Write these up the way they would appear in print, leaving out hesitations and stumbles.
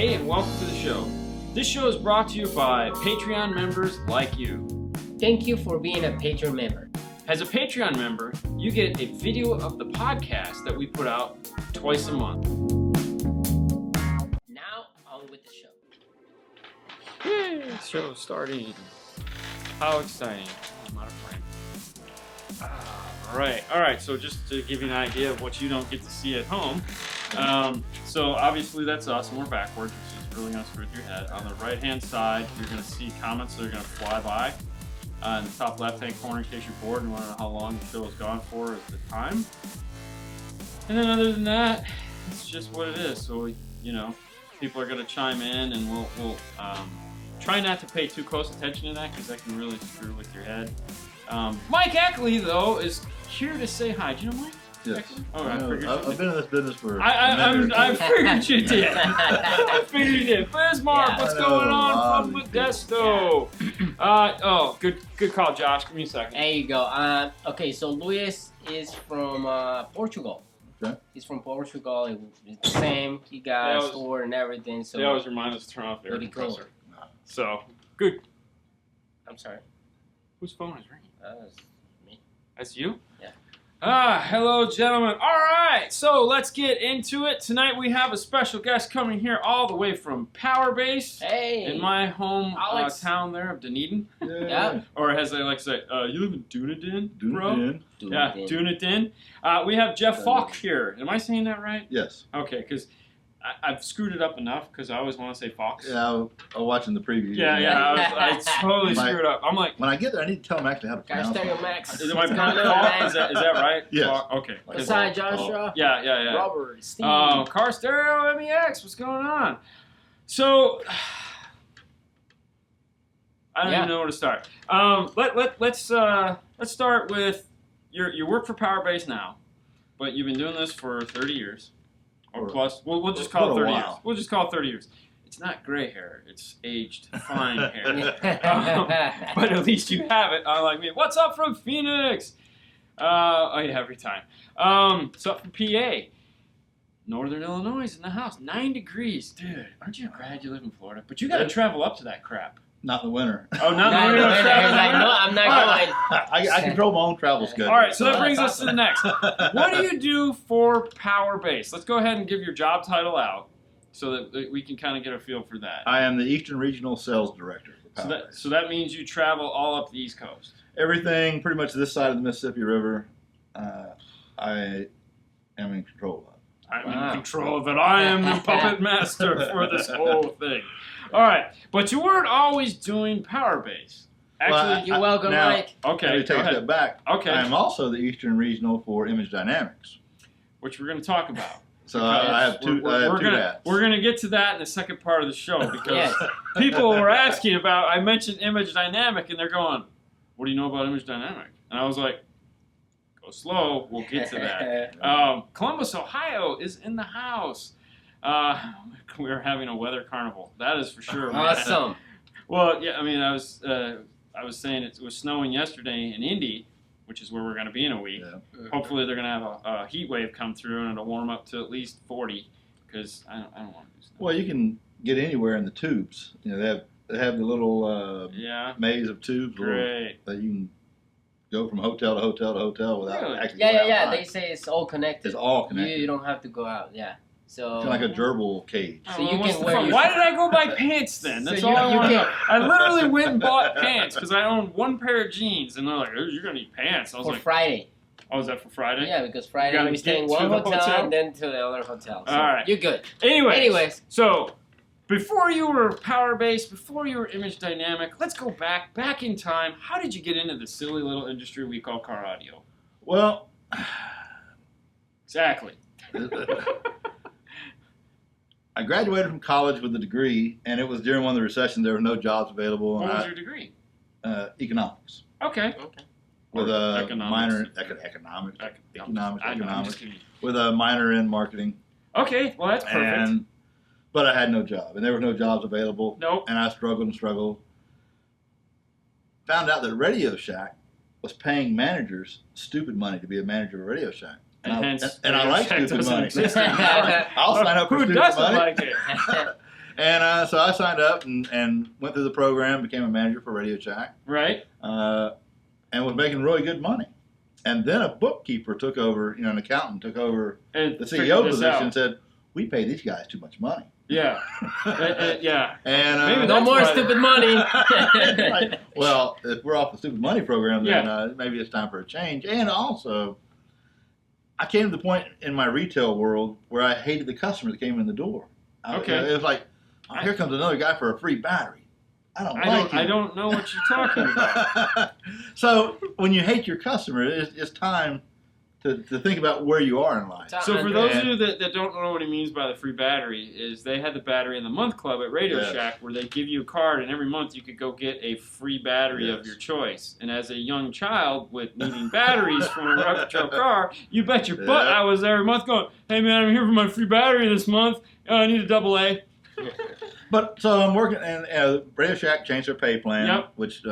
Hey, and welcome to the show. This show is brought to you by Patreon members like you. Thank you for being a Patreon member. As a Patreon member, you get a video of the podcast that we put out twice a month. Now, on with the show. Yay, show starting. How exciting. I'm out of frame. All right, so just to give you an idea of what you don't get to see at home. So obviously that's us, and we're backwards, which is really going to screw with your head. On the right-hand side, you're going to see comments that are going to fly by. In the top left-hand corner, in case you're bored and want to know how long the show has gone for, is the time. And then other than that, it's just what it is. So, you know, people are going to chime in, and we'll try not to pay too close attention to that because that can really screw with your head. Mike Ackley, though, is here to say hi. Do you know Mike? Yes. Oh, I figured I've been in this business for I figured you did. I figured you did. Bismarck, Yeah. what's going on from Modesto? Good call, Josh. Give me a second. There you go. Okay, so Luis is from Portugal. Okay. He's from Portugal. It's the same. He got a store and everything. So They always remind us to turn off the air Pretty cool. compressor. So, good. I'm sorry. Whose phone is ringing? That's me. That's you? Yeah. Hello, gentlemen. All right, so let's get into it. Tonight we have a special guest coming here all the way from Powerbass. Hey. In my home Alex. town there of Dunedin. Yeah. Or as they like to say, you live in Dunedin, bro? Dunedin. Yeah, Dunedin. We have Jeff Falk here. Am I saying that right? Yes. Okay, because I've screwed it up enough because I always want to say Fox. Yeah, I was watching the preview. Yeah. I totally screwed up. I'm like, when I get there, I need to tell them actually how to Gosh, pronounce Stereo it. Max. is it my Falk? Is that right? Yes. Falk? Okay. Besides Joshua. Yeah. Robert. Steve. Car Stereo MEX. What's going on? So, I don't even know where to start. Let's start with you work for Powerbass now, but you've been doing this for 30 years. Or plus, we'll just call it 30 years. We'll just call it 30 years. It's not gray hair. It's aged, fine hair. But at least you have it, unlike me. What's up from Phoenix? Every time. So up from PA. Northern Illinois is in the house. 9 degrees. Dude, aren't you glad you live in Florida? But you got to travel up to that crap. Not in the winter. Oh, not No, in the winter. no, I'm not going. I control my own travel schedule. All right, so that brings us to the next. What do you do for Powerbass? Let's go ahead and give your job title out so that we can kind of get a feel for that. I am the Eastern Regional Sales Director for Powerbass. So that means you travel all up the East Coast. Everything pretty much this side of the Mississippi River, I am in control of. I'm in control of it. I am the puppet master for this whole thing. All right, but you weren't always doing Powerbass. Actually, You're welcome, now, Mike. okay, Let me take a step back. Okay. I am also the Eastern Regional for Image Dynamics. Which we're going to talk about. So I have two hats. We're going to get to that in the second part of the show because people were asking about, I mentioned Image Dynamic, and they're going, what do you know about Image Dynamic? And I was like, go slow, we'll get to that. Columbus, Ohio is in the house. We're having a weather carnival. That is for sure. Awesome. Well, yeah, I mean, I was saying it was snowing yesterday in Indy, which is where we're going to be in a week. Yeah. Hopefully they're going to have a heat wave come through and it'll warm up to at least 40 because I don't want to do snow. Well, you can get anywhere in the tubes. You know, they have the little maze of tubes Great. that you can go from hotel to hotel to hotel without Really? actually going Yeah. outside. They say it's all connected. It's all connected. You don't have to go out. Yeah. So It's like a gerbil cage. So you can wear Why did I go buy pants then? That's So all I you wanted. can- I literally went and bought pants because I owned one pair of jeans, and they're like, "Oh, you're gonna need pants." I was for like, Friday. "Oh, is that for Friday?" Yeah, because You Friday gotta we stay in get one to the hotel, hotel. and then to the other hotel. So All right. You're good. Anyways, so before you were Powerbass, before you were Image Dynamic, let's go back in time. How did you get into the silly little industry we call car audio? Well, Exactly. I graduated from college with a degree, and it was during one of the recessions. There were no jobs available. What and was your degree? Economics. Okay. With Or a economics. minor in economics. I know, I'm just kidding. With a minor in marketing. Okay, well that's perfect. But I had no job, and there were no jobs available. Nope. And I struggled. Found out that Radio Shack was paying managers stupid money to be a manager of Radio Shack. And I like stupid money. Exist I'll sign up for Who stupid doesn't money. like it? And so I signed up and went through the program, became a manager for Radio Shack, Right. and was making really good money. And then a bookkeeper took over, an accountant took over And the figured CEO this position out. and said, we pay these guys too much money. Yeah. Yeah. And Maybe No that's more why- stupid money. like, well, if we're off the stupid money program, then Yeah. maybe it's time for a change. And also, I came to the point in my retail world where I hated the customer that came in the door. Okay. It was like, oh, here comes another guy for a free battery. I don't know what you're talking about. So when you hate your customer, it's time to think about where you are in life. So for those of you that don't know what he means by the free battery, is they had the battery in the month club at Radio Yes. Shack where they give you a card and every month you could go get a free battery of Yes. your choice. And as a young child with needing batteries from a retro car, you bet your butt Yeah. I was there every month going, hey man, I'm here for my free battery this month. I need a AA. But so I'm working, and Radio Shack changed their pay plan, Yep. which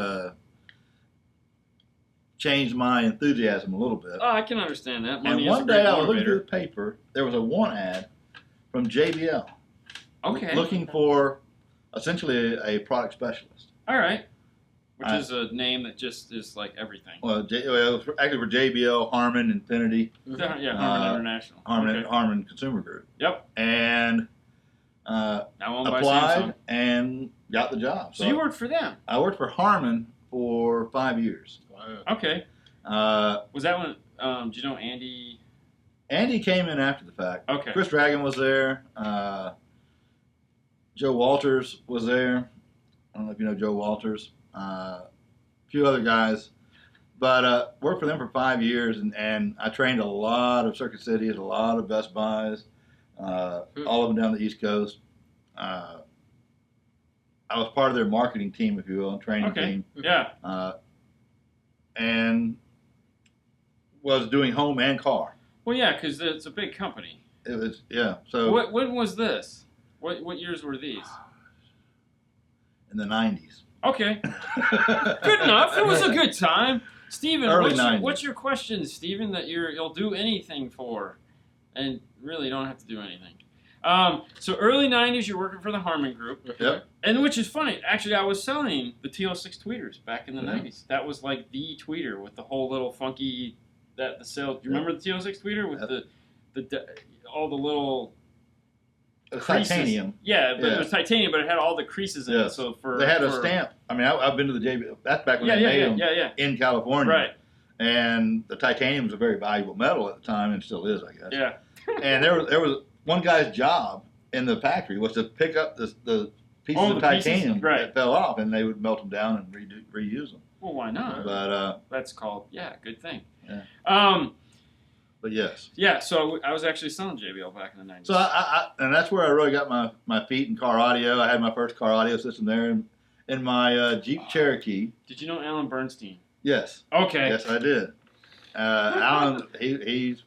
changed my enthusiasm a little bit. Oh, I can understand that. Money And is a one great day I was looking through motivator. the paper. There was a want ad from JBL Okay. looking for essentially a product specialist. All right. Which I- is a name that just is like everything. Well, it was actually for JBL, Harman, Infinity, Yeah, Harman International. Okay. Harman Consumer Group. Yep. And Now owned by applied Samsung. and got the job. So you worked for them. I worked for Harman for 5 years. Okay. Uh, Was that when? Do you know Andy? Andy came in after the fact. Okay. Chris Dragon was there. Joe Walters was there. I don't know if you know Joe Walters. A few other guys. But worked for them for 5 years, and I trained a lot of Circuit Cities, a lot of Best Buys, all of them down the East Coast. I was part of their marketing team, if you will, and training Okay. team. Yeah. And was doing home and car. Well, yeah, because it's a big company. It was, yeah. So When was this? What years were these? in the 90s. Okay. Good enough. It was a good time. Steven, Early 90s. what's your question, Steven, that you'll do anything for? And really don't have to do anything. So early 90s, you're working for the Harman Group. Yep. And which is funny. Actually, I was selling the TO6 tweeters back in the Yeah. 90s. That was like the tweeter with the whole little funky, the sale. Do you remember the TO6 tweeter with all the little It was creases? titanium. Yeah, but Yeah. it was titanium, but it had all the creases in it. Yes. So They had a stamp. I mean, I've been to the JB. That's back when they made them Yeah. in California. Right. And the titanium was a very valuable metal at the time, and still is, I guess. Yeah. And there was one guy's job in the factory was to pick up the pieces Oh, of the pieces? titanium Right. that fell off, and they would melt them down and reuse them. Well, why not? But That's called, good thing. Yeah. But yes. Yeah, so I was actually selling JBL back in the 90s. So and that's where I really got my feet in car audio. I had my first car audio system there in my Jeep Cherokee. Did you know Alan Bernstein? Yes. Okay. Yes, I did. Alan, he's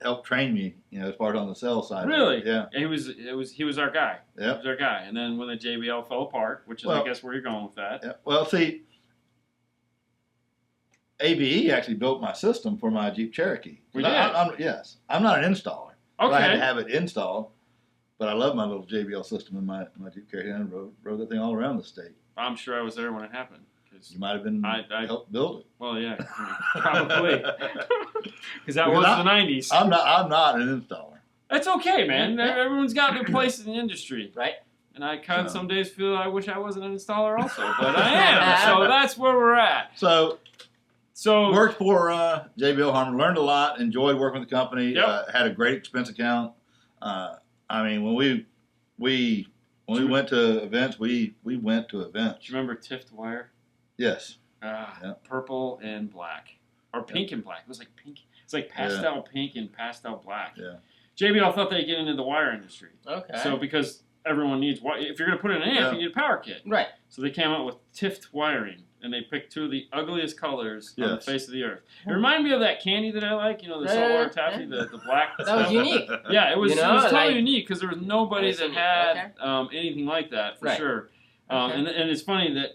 helped train me, as far as on the sales side. Really? Yeah. He was our guy. Yep. He was our guy. And then when the JBL fell apart, which is I guess where you're going with that. Yeah. Well, see, ABE actually built my system for my Jeep Cherokee. We did? Yes. I'm not an installer. Okay. I had to have it installed, but I love my little JBL system in my Jeep Cherokee. I rode that thing all around the state. I'm sure I was there when it happened. You might have been helped build it. Well, yeah, probably. Because that was the 90s. I'm not an installer. That's okay, man. Everyone's got their place in the industry. Right. And I kind of some days feel I wish I wasn't an installer also, but I am. So that's where we're at. So worked for JBL Harman, learned a lot, enjoyed working with the company, Yep. had a great expense account. I mean, when we went to events, we went to events. Do you remember Tift Wire? Yes. Purple and black. Or pink and black. It was like pink. It's like pastel pink and pastel black. Yeah. JBL thought they'd get into the wire industry. Okay. So because everyone needs wire, if you're going to put in an amp, you need a power kit. Right. So they came out with Tift wiring, and they picked two of the ugliest colors on the face of the earth. It reminded me of that candy that I like, the saltwater taffy, the black That stuff. was unique. Yeah, it was, You it know, was totally like- unique because there was nobody It was that unique, had anything like that, for Right. sure. Okay. And it's funny that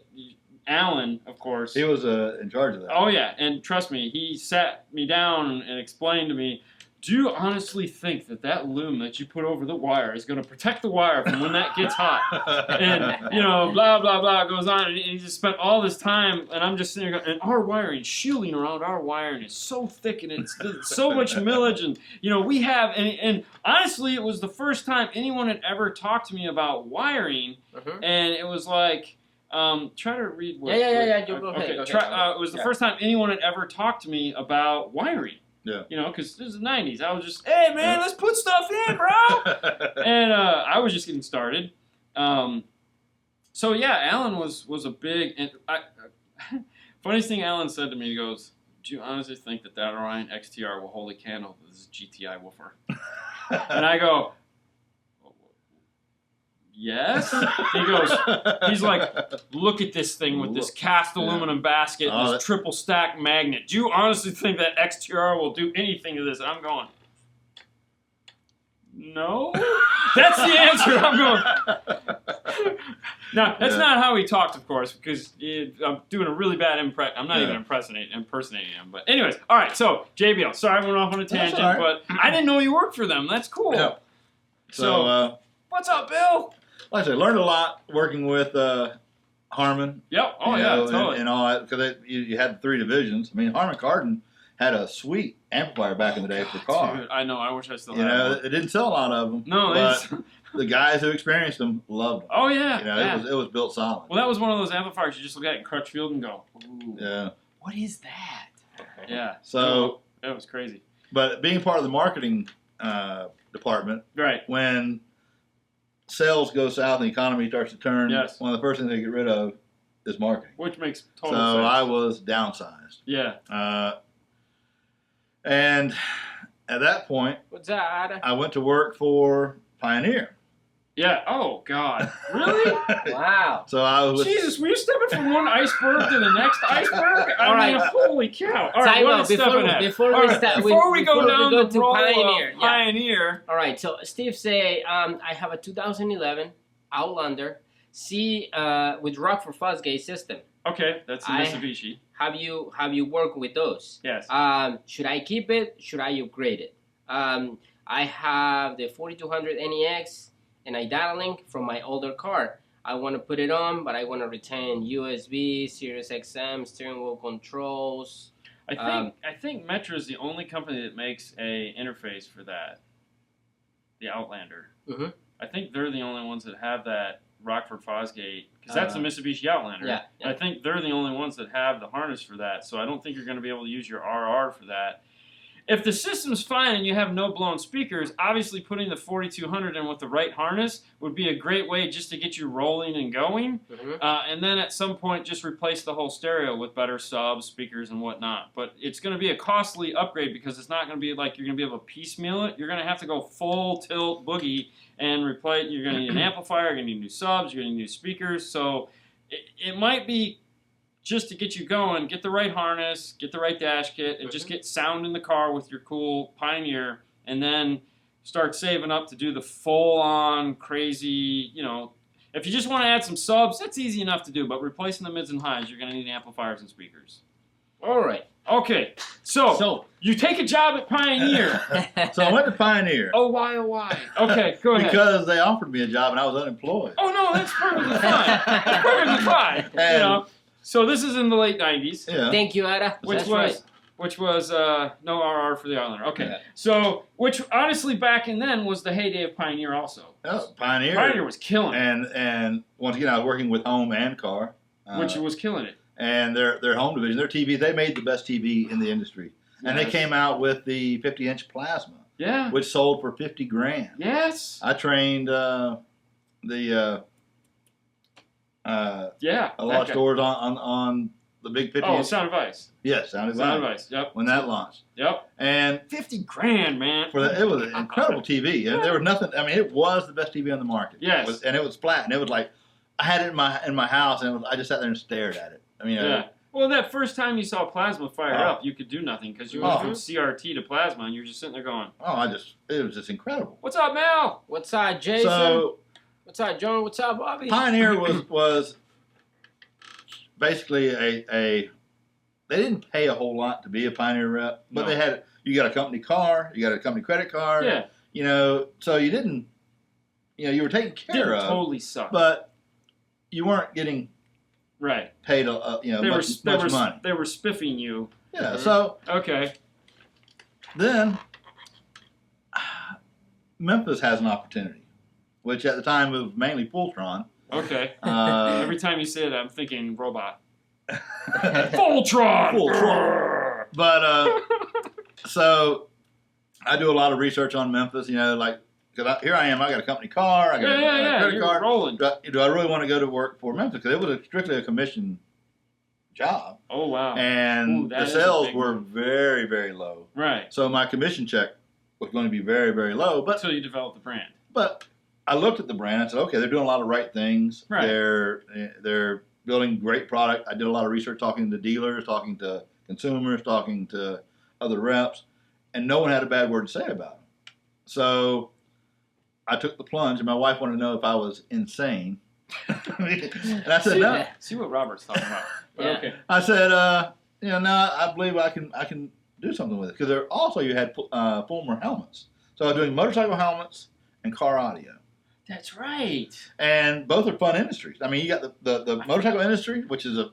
Alan, of course. He was in charge of that. Oh, yeah, and trust me, he sat me down and explained to me, do you honestly think that loom that you put over the wire is going to protect the wire from when that gets hot? And, blah, blah, blah goes on. And he just spent all this time, and I'm just sitting there going, and our wiring, shielding around our wiring is so thick, and it's so much millage. And, we have, and honestly, it was the first time anyone had ever talked to me about wiring, and it was like, try to read what. Yeah. Go ahead. It was the first time anyone had ever talked to me about wiring. Yeah. Because this is the 90s. I was just, hey, man, let's put stuff in, bro. And I was just getting started. So, yeah, Alan was a big... And funniest thing Alan said to me, he goes, do you honestly think that Orion XTR will hold a candle to this GTI woofer? And I go... Yes? He's like, look at this thing with this cast aluminum basket and this triple stack magnet. Do you honestly think that XTR will do anything to this? And I'm going, no? That's the answer. I'm going. Now, that's not how he talked, of course, because I'm doing a really bad impression. I'm not even impersonating him. But anyways, all right, so JBL. Sorry I went off on a tangent, but I didn't know you worked for them. That's cool. Yeah. So what's up, Bill? Like I said, learned a lot working with Harman. Yep. Oh, totally. And all that, because you had 3 divisions. I mean, Harman Kardon had a sweet amplifier back in the day for cars. Dude, I know. I wish I still had one. It didn't sell a lot of them. No, but the guys who experienced them loved them. Oh, yeah. It was built solid. Well, that was one of those amplifiers you just look at in Crutchfield and go, ooh. Yeah. What is that? Yeah. So. That was crazy. But being part of the marketing department, right, when sales go south and the economy starts to turn, one of the first things they get rid of is marketing. Which makes total sense. So I was downsized. Yeah. And at that point, I went to work for Pioneer. Yeah. Oh, God. Really? Wow. So I was. Jesus, were you stepping from one iceberg to the next iceberg? I mean, holy cow. All right, before we go down the road Pioneer. Pioneer. All right, so Steve say, I have a 2011 Outlander C with Rockford Fosgate system. Okay, that's a Mitsubishi. Have you worked with those? Yes. Should I keep it? Should I upgrade it? I have the 4200 NEX and a data link from my older car. I want to put it on, but I want to retain USB, Sirius XM, steering wheel controls. I think Metra is the only company that makes a interface for that. The Outlander. Mm-hmm. I think they're the only ones that have that Rockford Fosgate, because that's a Mitsubishi Outlander. Yeah. I think they're the only ones that have the harness for that, so I don't think you're going to be able to use your RR for that. If the system's fine and you have no blown speakers, obviously putting the 4200 in with the right harness would be a great way just to get you rolling and going. Mm-hmm. And then at some point just replace the whole stereo with better subs, speakers, and whatnot. But it's going to be a costly upgrade because it's not going to be like you're going to be able to piecemeal it. You're going to have to go full tilt boogie and replace. You're going to need an amplifier, you're going to need new subs, you're going to need new speakers. So it might be just to get you going, get the right harness, get the right dash kit, and just get sound in the car with your cool Pioneer, and then start saving up to do the full-on crazy, if you just want to add some subs, that's easy enough to do, but replacing the mids and highs, you're going to need amplifiers and speakers. All right. Okay, so you take a job at Pioneer. So I went to Pioneer. Oh, why? Okay, go ahead. Because they offered me a job and I was unemployed. Oh, no, that's perfectly fine. That's perfectly fine. And, so this is in the late 90s. Yeah. Thank you, Ada. Which was no RR for the Outlander. Okay. Yeah. So, which honestly back in then was the heyday of Pioneer also. Oh, Pioneer. Pioneer was killing it. And once again, I was working with home and car. Which was killing it. And their home division, their TV, they made the best TV in the industry. And they came out with the 50-inch plasma. Yeah. Which sold for $50,000. Yes. I trained a lot of stores on the big 50. Oh, Sound Advice. Yes, Sound Advice. Yep. When that launched. Yep. And $50,000, man. It was an incredible TV. And there was nothing. I mean, it was the best TV on the market. Yes. And it was flat. And it was like I had it in my house, and I just sat there and stared at it. I mean, yeah. Well, that first time you saw plasma fire up, you could do nothing because you went from CRT to plasma, and you're just sitting there going, it was just incredible. What's up, Mel? What's up, Jason? What's up, John? What's up, Bobby? Pioneer was basically a they didn't pay a whole lot to be a Pioneer rep, but No. you got a company car, you got a company credit card. Yeah. You know, so you didn't, you were taken care Didn't of. totally suck. But you weren't getting right. paid, much money. They were spiffing you. Yeah. So Okay. then Memphis has an opportunity, which at the time was mainly Fultron. Okay. Uh, Every time you say it, I'm thinking robot. Voltron. Fultron. But so I do a lot of research on Memphis. You know, like here I am. I got a company car. I got a credit You're card. rolling. Do I really want to go to work for Memphis? Because it was strictly a commission job. Oh wow. And Ooh, that the is a sales big were move. very, very low. Right. So my commission check was going to be very, very low. But Until you develop the brand. But I looked at the brand. I said, okay, they're doing a lot of right things. Right. They're building great product. I did a lot of research, talking to dealers, talking to consumers, talking to other reps, and no one had a bad word to say about them. So I took the plunge, and my wife wanted to know if I was insane. And I said, no. See what Robert's talking about. But Yeah. okay. I said, no, I believe I can do something with it. Because there also you had Fulmer helmets. So I was doing motorcycle helmets and car audio. That's right. And both are fun industries. I mean, you got the motorcycle industry, which is a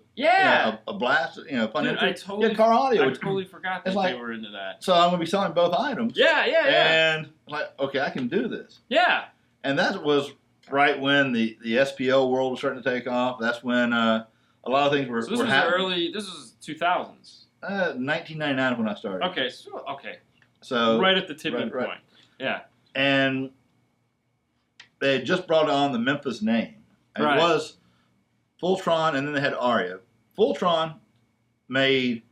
blast, fun Dude, industry. I you got car audio. I which, totally forgot that it's like- they were into that. so I'm going to be selling both items. Yeah. And like, okay, I can do this. Yeah. And that was right when the SPL world was starting to take off. That's when a lot of things were So this were was happening. this was 2000s. 1999 is when I started. Okay. Okay. So Right at the tipping right. point. Yeah. And they had just brought on the Memphis name. And Right. It was Fultron, and then they had Aria. Fultron made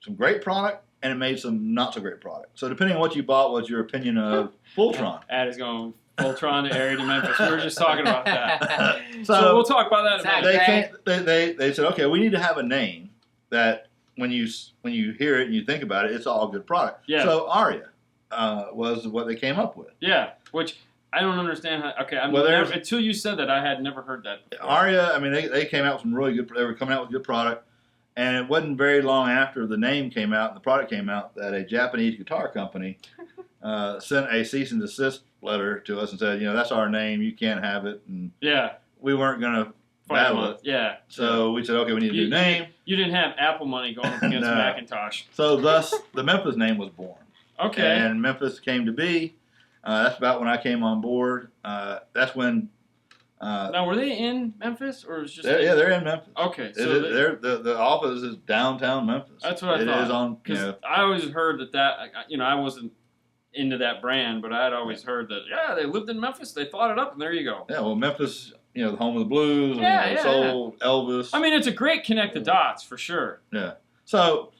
some great product, and it made some not so great product. So depending on what you bought was your opinion of Fultron. Ad is going Voltron to Area to Memphis. We were just talking about that. So So we'll talk about that in a minute. they said, okay, we need to have a name that when you hear it and you think about it, it's all good product. Yeah. So Aria was what they came up with. Yeah. Which I don't understand how. Okay. Until you said that, I had never heard that before. Aria, I mean, they came out with some really good. They were coming out with good product, and it wasn't very long after the name came out and the product came out that a Japanese guitar company sent a cease and desist letter to us and said, that's our name, you can't have it, and Yeah. we weren't going to Fight battle them. it. Yeah. So we said, okay, we need a new name. You didn't have Apple money going up against No. Macintosh. So thus, the Memphis name was born. Okay. And Memphis came to be. That's about when I came on board. That's when. Now, were they in Memphis or was just? They're in Memphis. Okay, so The office is downtown Memphis. that's what I thought. It is on. Because I always heard that I wasn't into that brand, but I had always heard that they lived in Memphis, they thought it up, and there you go. Yeah, well, Memphis, the home of the blues, Yeah, soul, Elvis. I mean, it's a great connect the dots for sure. Yeah. So,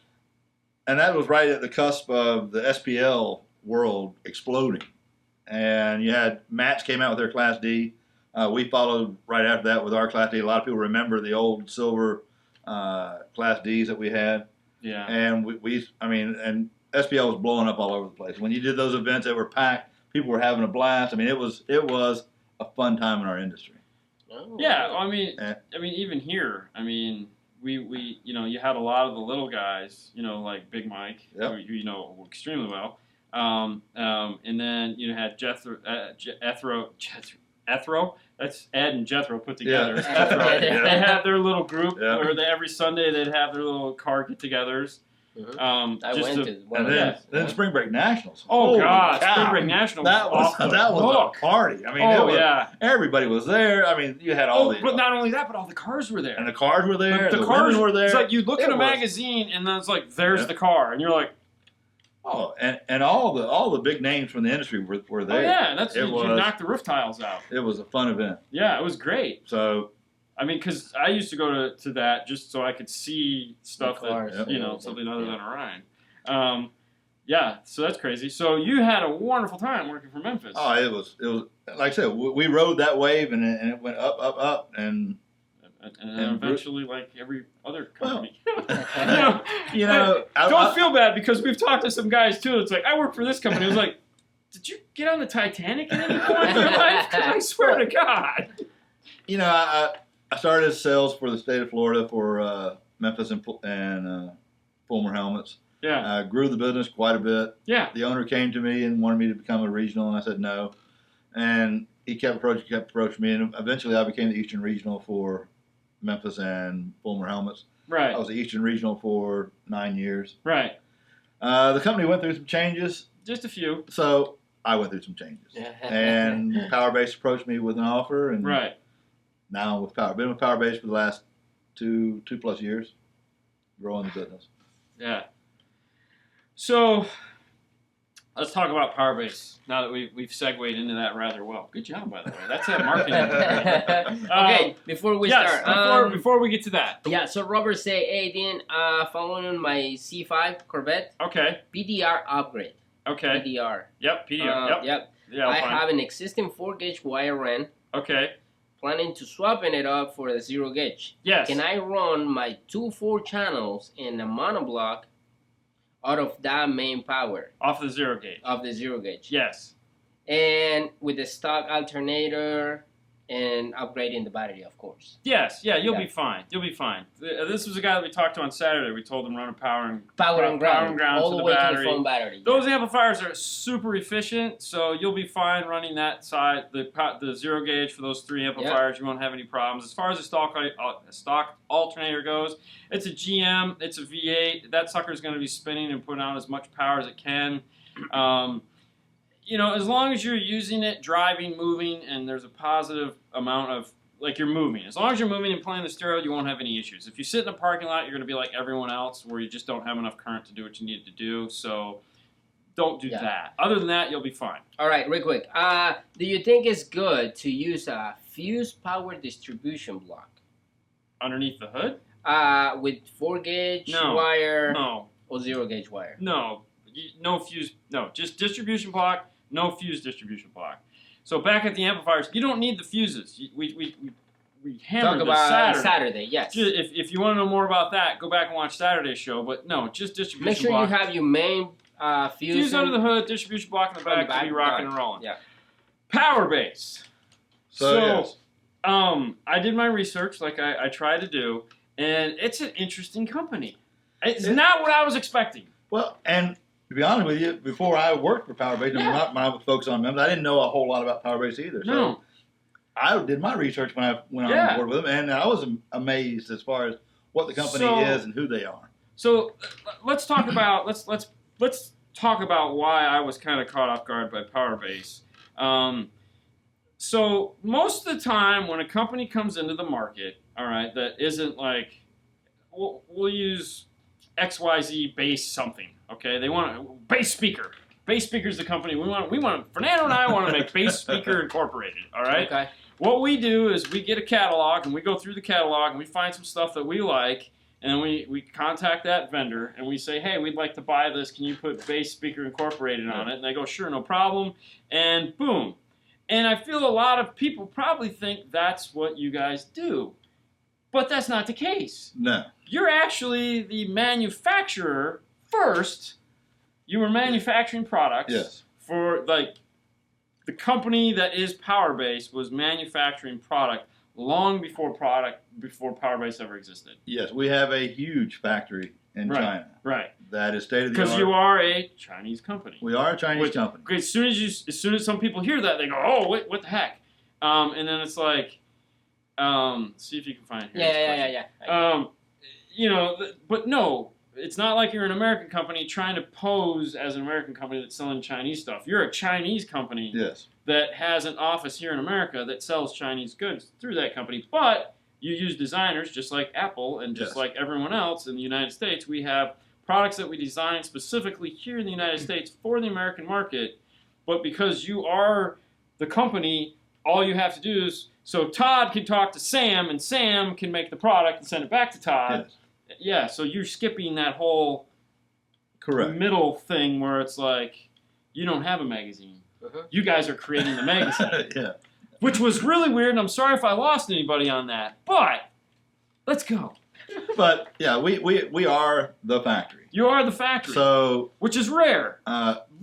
and that was right at the cusp of the SPL world exploding. And you had Mats came out with their Class D. We followed right after that with our Class D. A lot of people remember the old silver Class Ds that we had. Yeah. And and SPL was blowing up all over the place. When you did those events, they were packed. People were having a blast. I mean, it was a fun time in our industry. Oh, Yeah, I mean, Eh. even here, we you had a lot of the little guys, like Big Mike, Yep. who you know extremely well, and then you had Ethro. That's Ed and Jethro put together. Yeah. Ethro. Yeah. They had their little group, Yeah. or every Sunday they'd have their little car get-togethers. Mhm. I just went to- to one And of then those. Spring Break Nationals. Oh Holy God, cow. Spring Break National That was off the a hook. party. I mean, yeah. everybody was there. I mean, you had all the But not only that, but all the cars were there. and the cars were there. the The cars women were there. It's like you look It at a was- magazine and then it's like, there's Yeah. the car, and you're like, Oh, and all the big names from the industry were there. oh yeah, that's It you was- knocked the roof tiles out. It was a fun event. Yeah, it was great. So I mean, because I used to go to that just so I could see stuff The cars, that yeah. something other than Orion. Yeah, so that's crazy. So you had a wonderful time working for Memphis. it was like I said, we rode that wave and it went up and and and eventually, like every other company. don't Don't feel bad because we've talked to some guys too. It's like I work for this company. It was like, did you get on the Titanic at any point in your life? 'Cause I swear to God. I started sales for the state of Florida for Memphis and Fulmer helmets. Yeah. Grew the business quite a bit. Yeah. The owner came to me and wanted me to become a regional, and I said no. And he kept approaching me, and eventually I became the Eastern Regional for Memphis and Fulmer helmets. Right. I was the Eastern Regional for 9 years. Right. The company went through some changes. Just a few. So I went through some changes. And Powerbass approached me with an offer, and right. Now been with Powerbass for the last two plus years, growing the business. Yeah. So let's talk about Powerbass now that we've segued into that rather well. Good job, by the way. That's that marketing. Okay, before we start. Before we get to that. Yeah, so Robert say, hey, Dean, following my C5 Corvette. Okay. PDR upgrade. Okay. PDR. Yep, PDR. Yep. Yeah, I have an existing 4-gauge wire ran. Okay. Planning to swapping it up for the 0-gauge. Yes. Can I run my 2 4-channels in a monoblock out of that main power? Off the 0-gauge. Of the 0-gauge. Yes. And with the stock alternator and upgrading the battery, of course. Yes. Yeah, you'll be fine. You'll be fine. This was a guy that we talked to on Saturday. We told him run a power and ground all to the way battery. to the phone battery. Those amplifiers are super efficient, so you'll be fine running that side, the 0-gauge for those 3 amplifiers. You won't have any problems. As far as the stock alternator goes, it's a GM, it's a V8. That sucker's going to be spinning and putting out as much power as it can. You know, as long as you're using it, driving, moving, and there's a positive amount of, like, you're moving. As long as you're moving and playing the stereo, you won't have any issues. If you sit in a parking lot, you're going to be like everyone else where you just don't have enough current to do what you need to do. So don't do that. Other than that, you'll be fine. All right, real quick. Do you think it's good to use a fused power distribution block? Underneath the hood? With 4-gauge wire or 0-gauge wire? No. No fuse. No. Just distribution block. No fuse distribution block. So back at the amplifiers, you don't need the fuses. We hammered Talk about Saturday. Yes. If you want to know more about that, go back and watch Saturday's show. But no, just distribution Make sure block. you have your main fuse under the hood, distribution block in the back to be rocking and rolling. Yeah. Powerbass. So yes. I did my research like I try to do, and it's an interesting company. It's not what I was expecting. Well, and to be honest with you, before I worked for Powerbass, I was focused on Memphis. I didn't know a whole lot about Powerbass either. So No. I did my research when I went on board with them, and I was amazed as far as what the company is and who they are. So let's talk about let's talk about why I was kind of caught off guard by Powerbass. So most of the time when a company comes into the market, all right, that isn't like we'll use XYZ bass something. Okay, they want a bass speaker. Bass speaker's the company we want. Fernando and I want to make Bass Speaker Incorporated. All right. Okay. What we do is we get a catalog and we go through the catalog and we find some stuff that we like, and we contact that vendor and we say, hey, we'd like to buy this. Can you put Bass Speaker Incorporated on it? And they go, sure, no problem. And boom. And I feel a lot of people probably think that's what you guys do, but that's not the case. No. You're actually the manufacturer first. You were manufacturing products for, like, the company that is Powerbass was manufacturing product long before Powerbass ever existed. Yes, we have a huge factory in China. Right. That is state of the art. Because you are a Chinese company. We are a Chinese company. As soon as some people hear that, they go, oh, wait, what the heck? And then it's like, see if you can find it here. Yeah. You know, but no, it's not like you're an American company trying to pose as an American company that's selling Chinese stuff. You're a Chinese company that has an office here in America that sells Chinese goods through that company. But you use designers just like Apple and just like everyone else in the United States. We have products that we design specifically here in the United States for the American market. But because you are the company, all you have to do is, so Todd can talk to Sam, and Sam can make the product and send it back to Todd. Yeah, so you're skipping that whole middle thing where it's like, you don't have a magazine. You guys are creating the magazine. Which was really weird, and I'm sorry if I lost anybody on that. But, let's go. But, yeah, we are the factory. You are the factory. So, which is rare.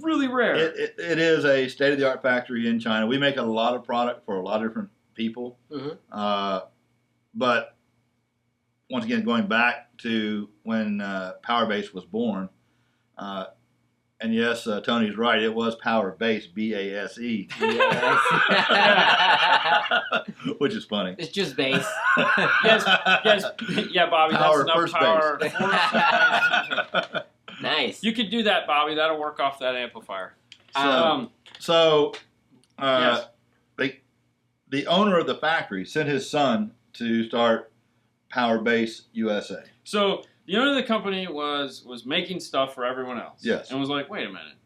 Really rare. It is a state-of-the-art factory in China. We make a lot of product for a lot of different people. But once again, going back to when Powerbass was born, and yes, Tony's right. It was Powerbass, B-A-S-E, Yes. which is funny. It's just bass. Yes, yeah, Bobby. Power that's first enough base. power. Nice. You could do that, Bobby. That'll work off that amplifier. So, Yes. the owner of the factory sent his son to start Powerbass USA. So the owner of the company was making stuff for everyone else. Yes. And was like, wait a minute,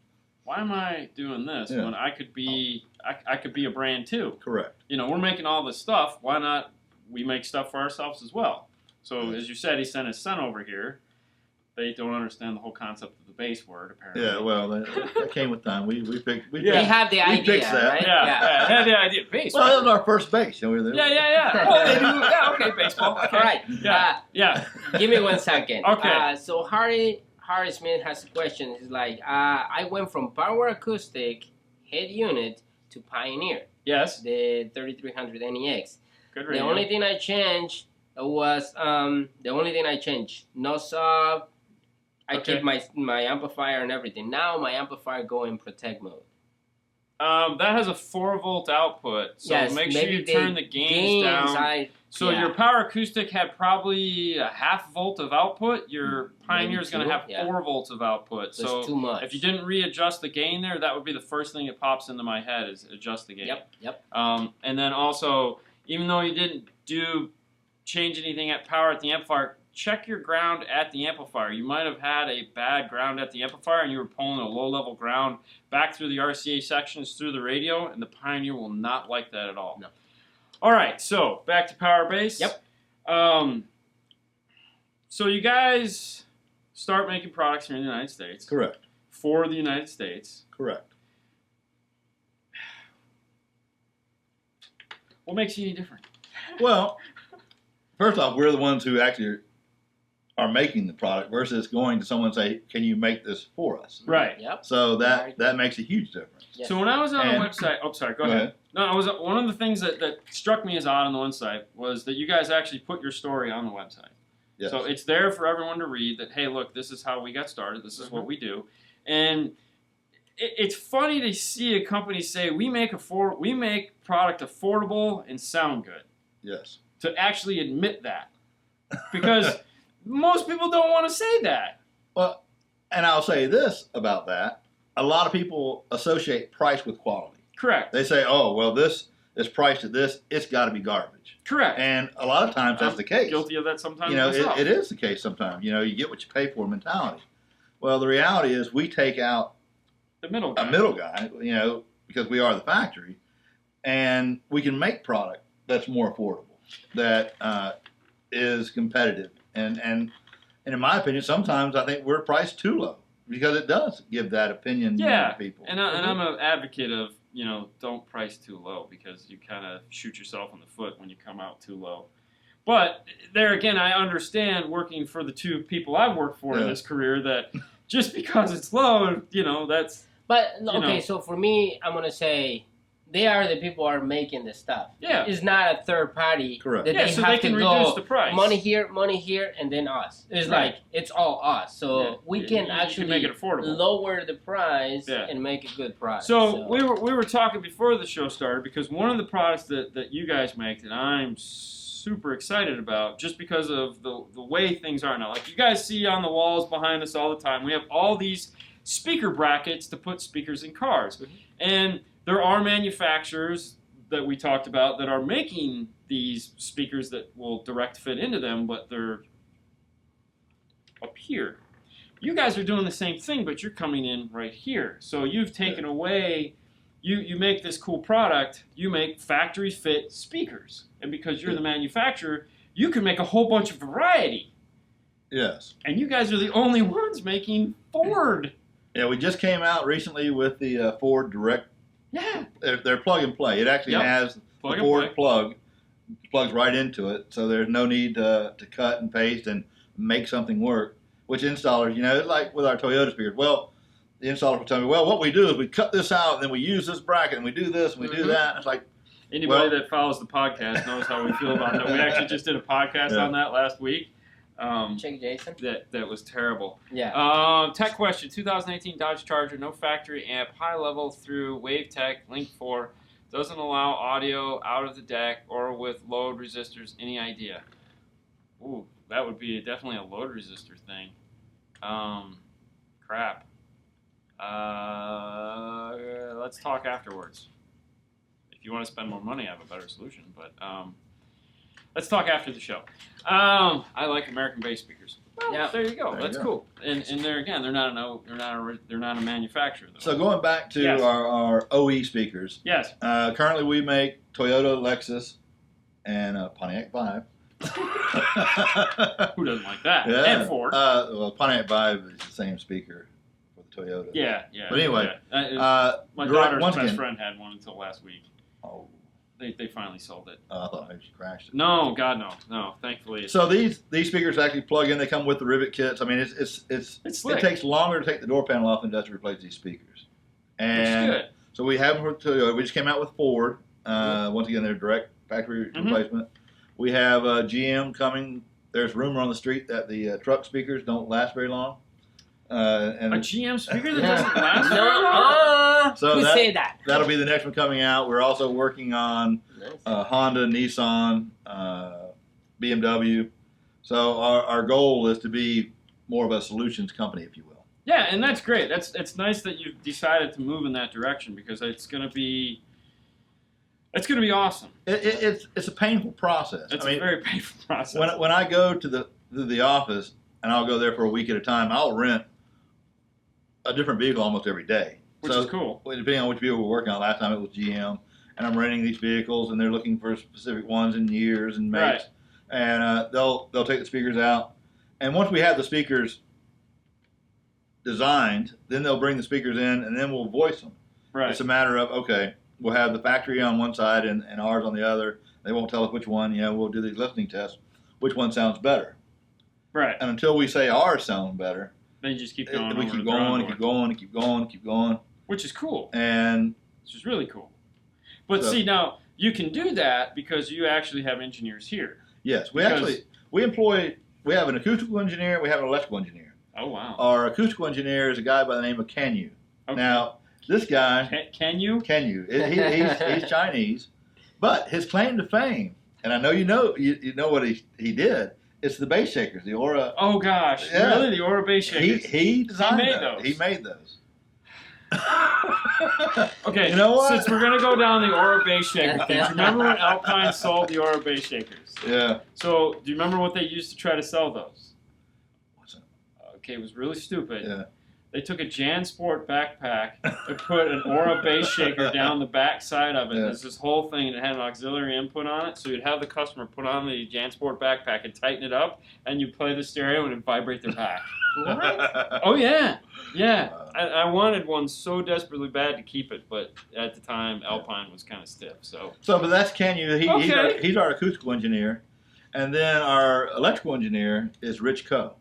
why am I doing this when I could be I could be a brand too? Correct. You know, we're making all this stuff. Why not we make stuff for ourselves as well? So as you said, he sent his son over here. They don't understand the whole concept of the bass word, apparently. Yeah, well, that came with time. We They have the idea, fixed that. right? Yeah, I had the idea. Bass. Well, that was our first bass. You know, we were there. Yeah. Oh, they do. Yeah, okay, baseball. Okay. All right. Yeah. Give me 1 second. Okay. So Harry Smith has a question. He's like, I went from Power Acoustic head unit to Pioneer, Yes. the 3300 NEX. Good The radio. only thing I changed was no sub. I Okay. keep my amplifier and everything. Now my amplifier go in protect mode. That has a 4-volt output, so Yes, make sure maybe you turn the gains down. So yeah. your Power Acoustic had probably a 0.5 volt of output. Your Pioneer is going to have 4 volts of output. So So it's too much. if you didn't readjust the gain there, that would be the first thing that pops into my head is adjust the gain. Yep. And then also, even though you didn't change anything at power at the amplifier, check your ground at the amplifier. You might have had a bad ground at the amplifier and you were pulling a low-level ground back through the RCA sections through the radio, and the Pioneer will not like that at all. No. All right, so back to Powerbass. Yep. So you guys start making products here in the United States. Correct. For the United States. Correct. What makes you any different? Well, first off, we're the ones who actually are making the product versus going to someone and say, "Can you make this for us?" Right. Yep. So that makes a huge difference. Yes. So when I was on the And- website, go ahead. No, I was one of the things that struck me as odd on the website was that you guys actually put your story on the website. Yes. So it's there for everyone to read that, hey, look, this is how we got started. This is what we do. And it's funny to see a company say, we make product affordable and sound good. Yes. To actually admit that. Because most people don't want to say that. Well, and I'll say this about that. A lot of people associate price with quality. Correct. They say, "Oh, well, this is priced at this. It's got to be garbage." Correct. And a lot of times that's the case. Guilty of that sometimes You know, myself. it is the case sometimes. You know, you get what you pay for mentality. Well, the reality is we take out The middle a guy. middle guy, you know, because we are the factory, and we can make product that's more affordable, that is competitive. And in my opinion, sometimes I think we're priced too low because it does give that opinion to people. And I'm an advocate of, you know, don't price too low because you kind of shoot yourself in the foot when you come out too low. But there again, I understand working for the two people I've worked for in this career that just because it's low, you know, that's... But, you okay, know. so for me, I'm going to say they are the people who are making the stuff. Yeah. It's not a third party. Correct. That Yeah, they so have they can to reduce go the price. money here, and then us. It's Right. like, it's all us. So Yeah. we You can can actually make it affordable. lower the price Yeah. and make a good product. So we were talking before the show started because one of the products that you guys make that I'm super excited about just because of the way things are now. Like you guys see on the walls behind us all the time, we have all these speaker brackets to put speakers in cars. Mm-hmm. And there are manufacturers that we talked about that are making these speakers that will direct fit into them, but they're up here. You guys are doing the same thing, but you're coming in right here. So you've taken away, you make this cool product, you make factory fit speakers. And because you're the manufacturer, you can make a whole bunch of variety. Yes. And you guys are the only ones making Ford. Yeah, we just came out recently with the Ford Direct. Yeah. They're plug and play. It actually has Plug the and Ford play. plug. It plugs right into it, so there's no need to cut and paste and make something work. Which installers, you know, it's like with our Toyota speakers. Well, the installer will tell me, well, what we do is we cut this out, and then we use this bracket, and we do this, and we do that. It's like, Anybody that follows the podcast knows how we feel about that. We actually just did a podcast on that last week. Check Jason. That was terrible. Yeah. Tech question: 2018 Dodge Charger, no factory amp, high level through WaveTech Link 4, doesn't allow audio out of the deck or with load resistors. Any idea? Ooh, that would be definitely a load resistor thing. Crap. Let's talk afterwards. If you want to spend more money, I have a better solution. But let's talk after the show. I like American-based speakers. Well, yeah, there you go. That's cool. And there again, they're not a manufacturer though. So going back to our OE speakers. Yes. Currently, we make Toyota, Lexus, and Pontiac Vibe. Who doesn't like that? Yeah. And Ford. Well, Pontiac Vibe is the same speaker for the Toyota. Yeah. But anyway, my daughter's best friend had one until last week. Oh. They finally sold it. I thought maybe she crashed it. No, God, no. Thankfully. So these speakers actually plug in. They come with the rivet kits. I mean, it takes longer to take the door panel off than it does to replace these speakers. And good. So we have them for Toyota. We just came out with Ford. Once again, they're direct factory replacement. We have GM coming. There's rumor on the street that the truck speakers don't last very long. And a GM speaker that doesn't last very long? So who say that? That'll be the next one coming out. We're also working on Honda, Nissan, BMW. So our goal is to be more of a solutions company, if you will. Yeah, and that's great. It's nice that you've decided to move in that direction because it's going to be awesome. It's a painful process. It's a very painful process. When I go to the office and I'll go there for a week at a time, I'll rent a different vehicle almost every day. Which is cool. Depending on which vehicle we're working on. Last time it was GM, and I'm renting these vehicles, and they're looking for specific ones in years and makes. Right. And they'll take the speakers out, and once we have the speakers designed, then they'll bring the speakers in, and then we'll voice them. Right. It's a matter of we'll have the factory on one side and ours on the other. They won't tell us which one. We'll do these listening tests. Which one sounds better? Right. And until we say ours sound better, then you just keep going. We keep going and keep going and keep going and keep going. Which is cool. Which is really cool. But see, now you can do that because you actually have engineers here. Yes, we have an acoustical engineer, we have an electrical engineer. Oh wow. Our acoustical engineer is a guy by the name of Kenyu. Okay. Now, this guy Kenyu, he's Chinese, but his claim to fame, and I know you know what he did. It's the bass shakers, the Aura. Oh gosh, really? The Aura bass shakers. He made those. He made those. Okay, you know what? Since we're gonna go down the Aura bass shaker thing, remember when Alpine sold the Aura bass shakers? Yeah. So do you remember what they used to try to sell those? What's that? Okay, it was really stupid. Yeah. They took a JanSport backpack and put an Aura bass shaker down the back side of it. Yeah. There's this whole thing, and it had an auxiliary input on it, so you'd have the customer put on the JanSport backpack and tighten it up, and you play the stereo and it'd vibrate their back. What? Oh, yeah. Yeah. I wanted one so desperately bad to keep it, but at the time, Alpine was kind of stiff. But that's Kenyu. He's our acoustical engineer. And then our electrical engineer is Rich Coe.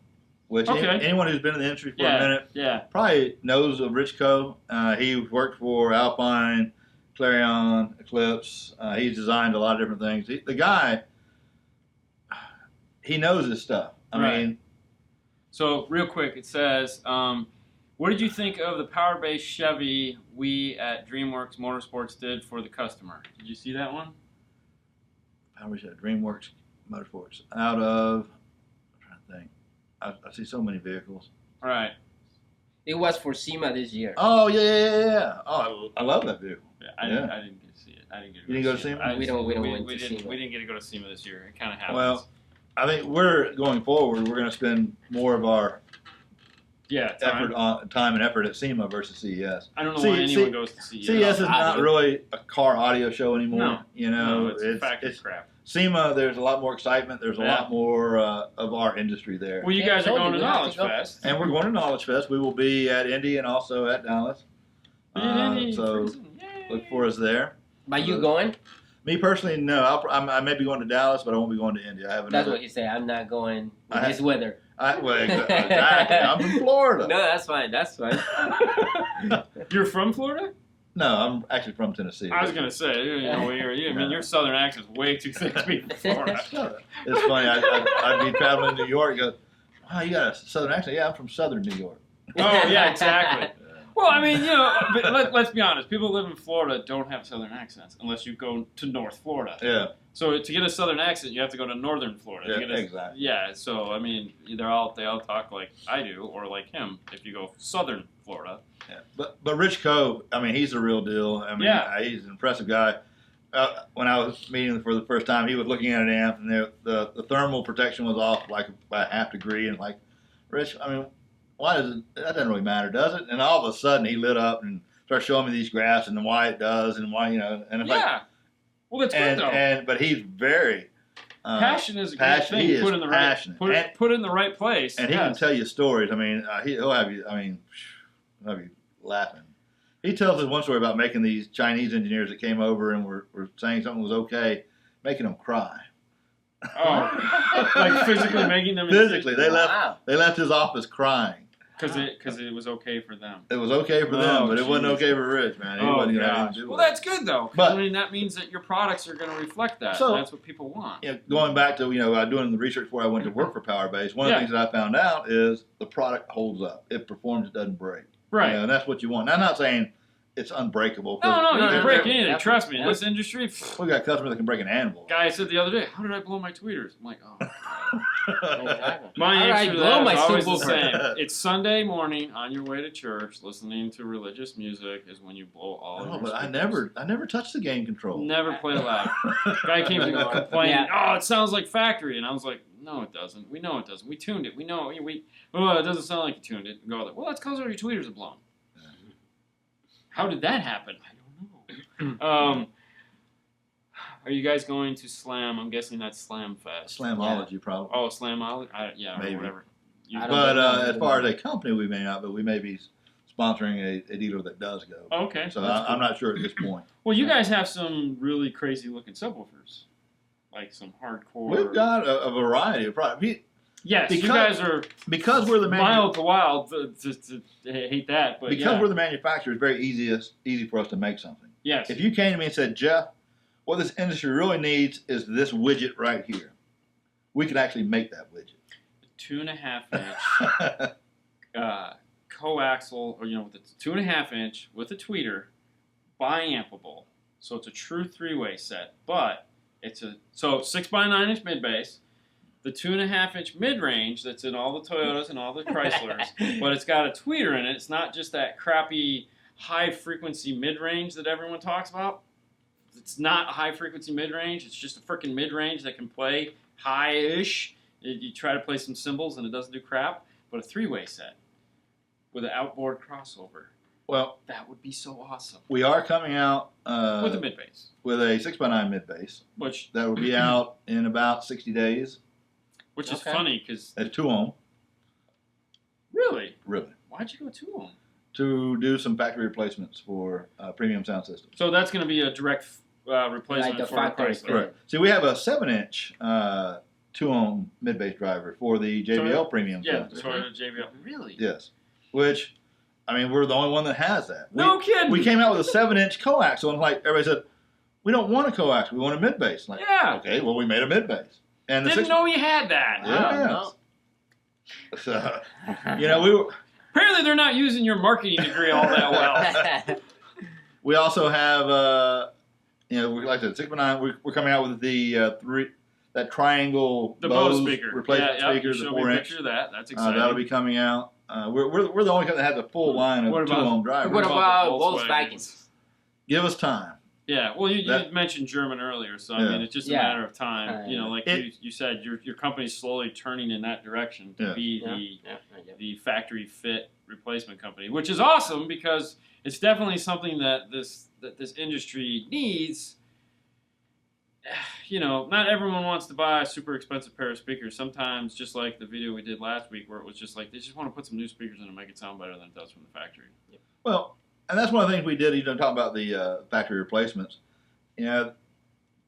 Which anyone who's been in the industry for a minute probably knows of Rich Coe. He worked for Alpine, Clarion, Eclipse. He's designed a lot of different things. The guy, he knows his stuff. I mean. So real quick, it says, what did you think of the Powerbass Chevy we at DreamWorks Motorsports did for the customer? Did you see that one? Powerbass at DreamWorks Motorsports. Out of, I'm trying to think. I see so many vehicles. Right. It was for SEMA this year. Oh, yeah. Oh, I love that vehicle. Yeah, I didn't get to see it. You didn't go to SEMA? We didn't get to go to SEMA this year. It kind of happens. Well, I think going forward, we're going to spend more of our time and effort at SEMA versus CES. I don't know why anyone goes to CES. CES is not really a car audio show anymore. No, it's crap. SEMA, there's a lot more excitement. There's a lot more of our industry there. Well, you guys are going to Knowledge Fest. And we're going to Knowledge Fest. We will be at Indy and also at Dallas. So look for us there. Are you going? Me personally, no. I may be going to Dallas, but I won't be going to Indy. That's what he said. I'm not going with this weather. Exactly. I'm from Florida. No, that's fine. You're from Florida? No, I'm actually from Tennessee. I was gonna say, I mean, your southern accent's way too thick to be from Florida. It's funny. I'd be traveling to New York and go, wow, you got a southern accent? Yeah, I'm from southern New York. Oh, yeah, exactly. Well, I mean, but let's be honest. People who live in Florida don't have southern accents unless you go to North Florida. Yeah. So to get a southern accent, you have to go to northern Florida. Yeah, exactly. Yeah, so, I mean, they all talk like I do or like him if you go southern Florida. Yeah. But Rich Coe, I mean, he's the real deal. I mean, he's an impressive guy. When I was meeting him for the first time, he was looking at an amp, and the thermal protection was off like by a half degree. And like, Rich, I mean, why does it? That doesn't really matter, does it? And all of a sudden, he lit up and started showing me these graphs and why it does and why, And it's like, well, that's good though. But he's very passion is a great thing. He put in the passionate. right put in the right place, and he can tell you stories. I mean, he'll have you. I mean, he'll have you laughing. He tells us one story about making these Chinese engineers that came over and were saying something was okay, making them cry. Oh, like physically making them. Physically, they left his office crying. Because it was okay for them. It was okay for them, but it wasn't okay for Rich, man. He wasn't going to have anything to do with that's good, though. But I mean, that means that your products are going to reflect that. So, that's what people want. Going back to, doing the research before I went to work for Powerbass, one of the things that I found out is the product holds up. It performs, it doesn't break. Right. And that's what you want. Now, I'm not saying it's unbreakable. No, you can break anything. Trust me, in this industry. We got customers that can break an anvil. Guy said the other day, how did I blow my tweeters? I'm like, oh. My How answer to that is always the same. subwoofer? It's Sunday morning on your way to church, listening to religious music is when you blow all your but speakers. I never touched the gain control. Never play loud. Guy came to complaining, oh, it sounds like factory. And I was like, no, it doesn't. We know it doesn't. We tuned it. We know it. It doesn't sound like you tuned it. And go like, well, that's because all your tweeters are blown. How did that happen? I don't know. Are you guys going to Slam? I'm guessing that's Slam Fest. Slamology, probably. Oh, Slamology? Maybe. Or whatever. But as far as a company, we may not, but we may be sponsoring a dealer that does go. Okay. So I'm not sure at this point. Well, you guys have some really crazy looking subwoofers. Like some hardcore. We've got a variety of products. Yes, you guys are we're the mild to wild. To hate that, but because we're the manufacturer, it's very easy for us to make something. Yes. If you came to me and said, Jeff, what this industry really needs is this widget right here, we could actually make that widget. 2.5 inch coaxial, or with a 2.5 inch with a tweeter, biampable. So it's a true 3-way set, but it's 6x9 inch mid bass. The 2.5 inch mid range that's in all the Toyotas and all the Chryslers, but it's got a tweeter in it. It's not just that crappy high frequency mid range that everyone talks about. It's not a high frequency mid range. It's just a freaking mid range that can play high-ish. You try to play some cymbals and it doesn't do crap. But a 3-way set with an outboard crossover. Well, that would be so awesome. We are coming out with a mid bass, with a 6x9 mid bass, that will be out in about 60 days. Which is funny because at 2 ohm. Really? Really. Why'd you go 2 ohm? To do some factory replacements for premium sound systems. So that's going to be a direct replacement like for a Chrysler. Correct. See, we have a 7-inch 2 ohm mid bass driver for the JBL premium sound system. Yeah, JBL. Really? Yes. Which, I mean, we're the only one that has that. No kidding. We came out with a 7-inch coaxial, and like everybody said, we don't want a coaxial, we want a mid bass. Like, yeah. Okay, well, we made a mid bass. And didn't know you had that. Yeah. No. So, we were. Apparently, they're not using your marketing degree all that well. We also have, like I said, 6x9. We're coming out with that triangle Bose speaker replacement speaker, the 4-inch. Picture of that. That's exciting. That'll be coming out. We're the only company that has a full line of 2 ohm drivers. What about Volkswagen? Give us time. Yeah, well, you mentioned German earlier, so I mean, it's just a matter of time. Like you said, your company's slowly turning in that direction to be the factory fit replacement company, which is awesome because it's definitely something that this industry needs. Not everyone wants to buy a super expensive pair of speakers. Sometimes, just like the video we did last week, where it was just like they just want to put some new speakers in and make it sound better than it does from the factory. Well. And that's one of the things we did, talking about the factory replacements.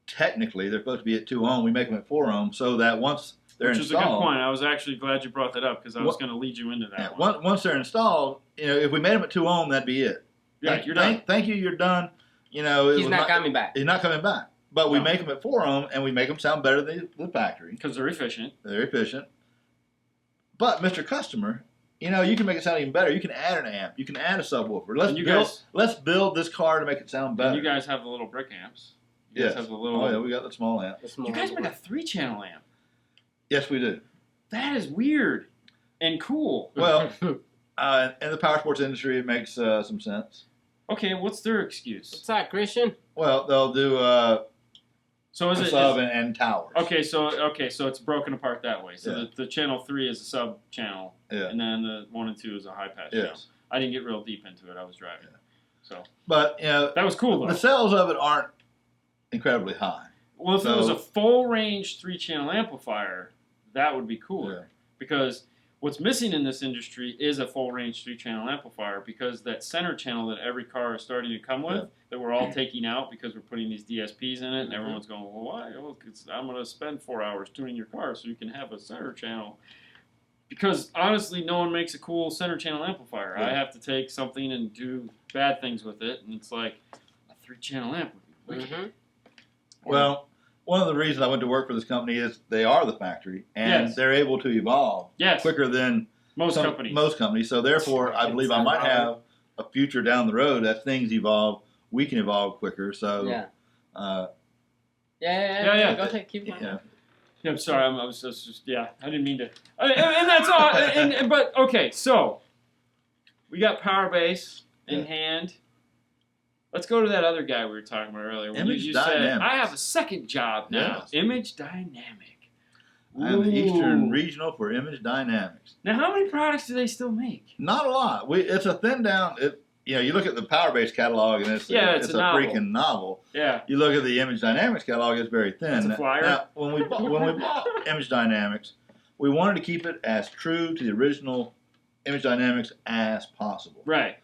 Technically, they're supposed to be at 2 ohm. We make them at 4 ohm so that once they're installed... Which is a good point. I was actually glad you brought that up because I was going to lead you into that one. Once they're installed, if we made them at 2 ohm, that'd be it. Yeah, you're done. Thank you, you're done. You know, He's not coming back. He's not coming back. But we No. make them for him, and we make them sound better than the factory. Because they're efficient. They're efficient. But, Mr. Customer, you know, you can make it sound even better. You can add an amp. You can add a subwoofer. Let's build this car to make it sound better. And you guys have the little brick amps. You guys have the little. Oh, yeah, we got the small amp. You guys make a 3-channel amp. Yes, we do. That is weird and cool. Well, in the power sports industry, it makes some sense. Okay, what's their excuse? What's that, Christian? Well, they'll do So is a it sub and towers. Okay, so it's broken apart that way. So Yeah. the channel 3 is a sub channel, Yeah. and then the 1 and 2 is a high pass channel. Yes. I didn't get real deep into it. I was driving. Yeah. So, But, you know, that was cool though. the sales of it aren't incredibly high. Well, if it was So- a full range 3-channel amplifier, that would be cooler. Yeah. Because what's missing in this industry is a full range 3-channel amplifier, because that center channel that every car is starting to come with, Yeah. that we're all taking out because we're putting these DSPs in it, and Mhm. everyone's going, well, why? Well, I'm going to spend 4 hours tuning your car so you can have a center channel. Because honestly, no one makes a cool center channel amplifier. Yeah. I have to take something and do bad things with it, and it's like a 3-channel amp would be wicked. Mm-hmm. Well, one of the reasons I went to work for this company is they are the factory, and Yes. they're able to evolve Yes. quicker than Most companies. Most companies. So therefore, I believe I might have a future down the road as things evolve. We can evolve quicker. So Yeah. Uh, Yeah. Go ahead, keep going. yeah. Yeah, I'm sorry. I was just I didn't mean to. And that's all. But okay, so we got Powerbass in Yeah. hand. Let's go to that other guy we were talking about earlier. When Image you said Dynamics. I have a second job now. Yes. Image Dynamic. I am the Eastern Ooh. Regional for Image Dynamics. Now, how many products do they still make? Not a lot. It's a thin down. You look at the Powerbass catalog, and it's It's a a novel. freaking novel. Yeah. You look at the Image Dynamics catalog; it's very thin. It's a flyer. Now, when we bought Image Dynamics, we wanted to keep it as true to the original Image Dynamics as possible. Right.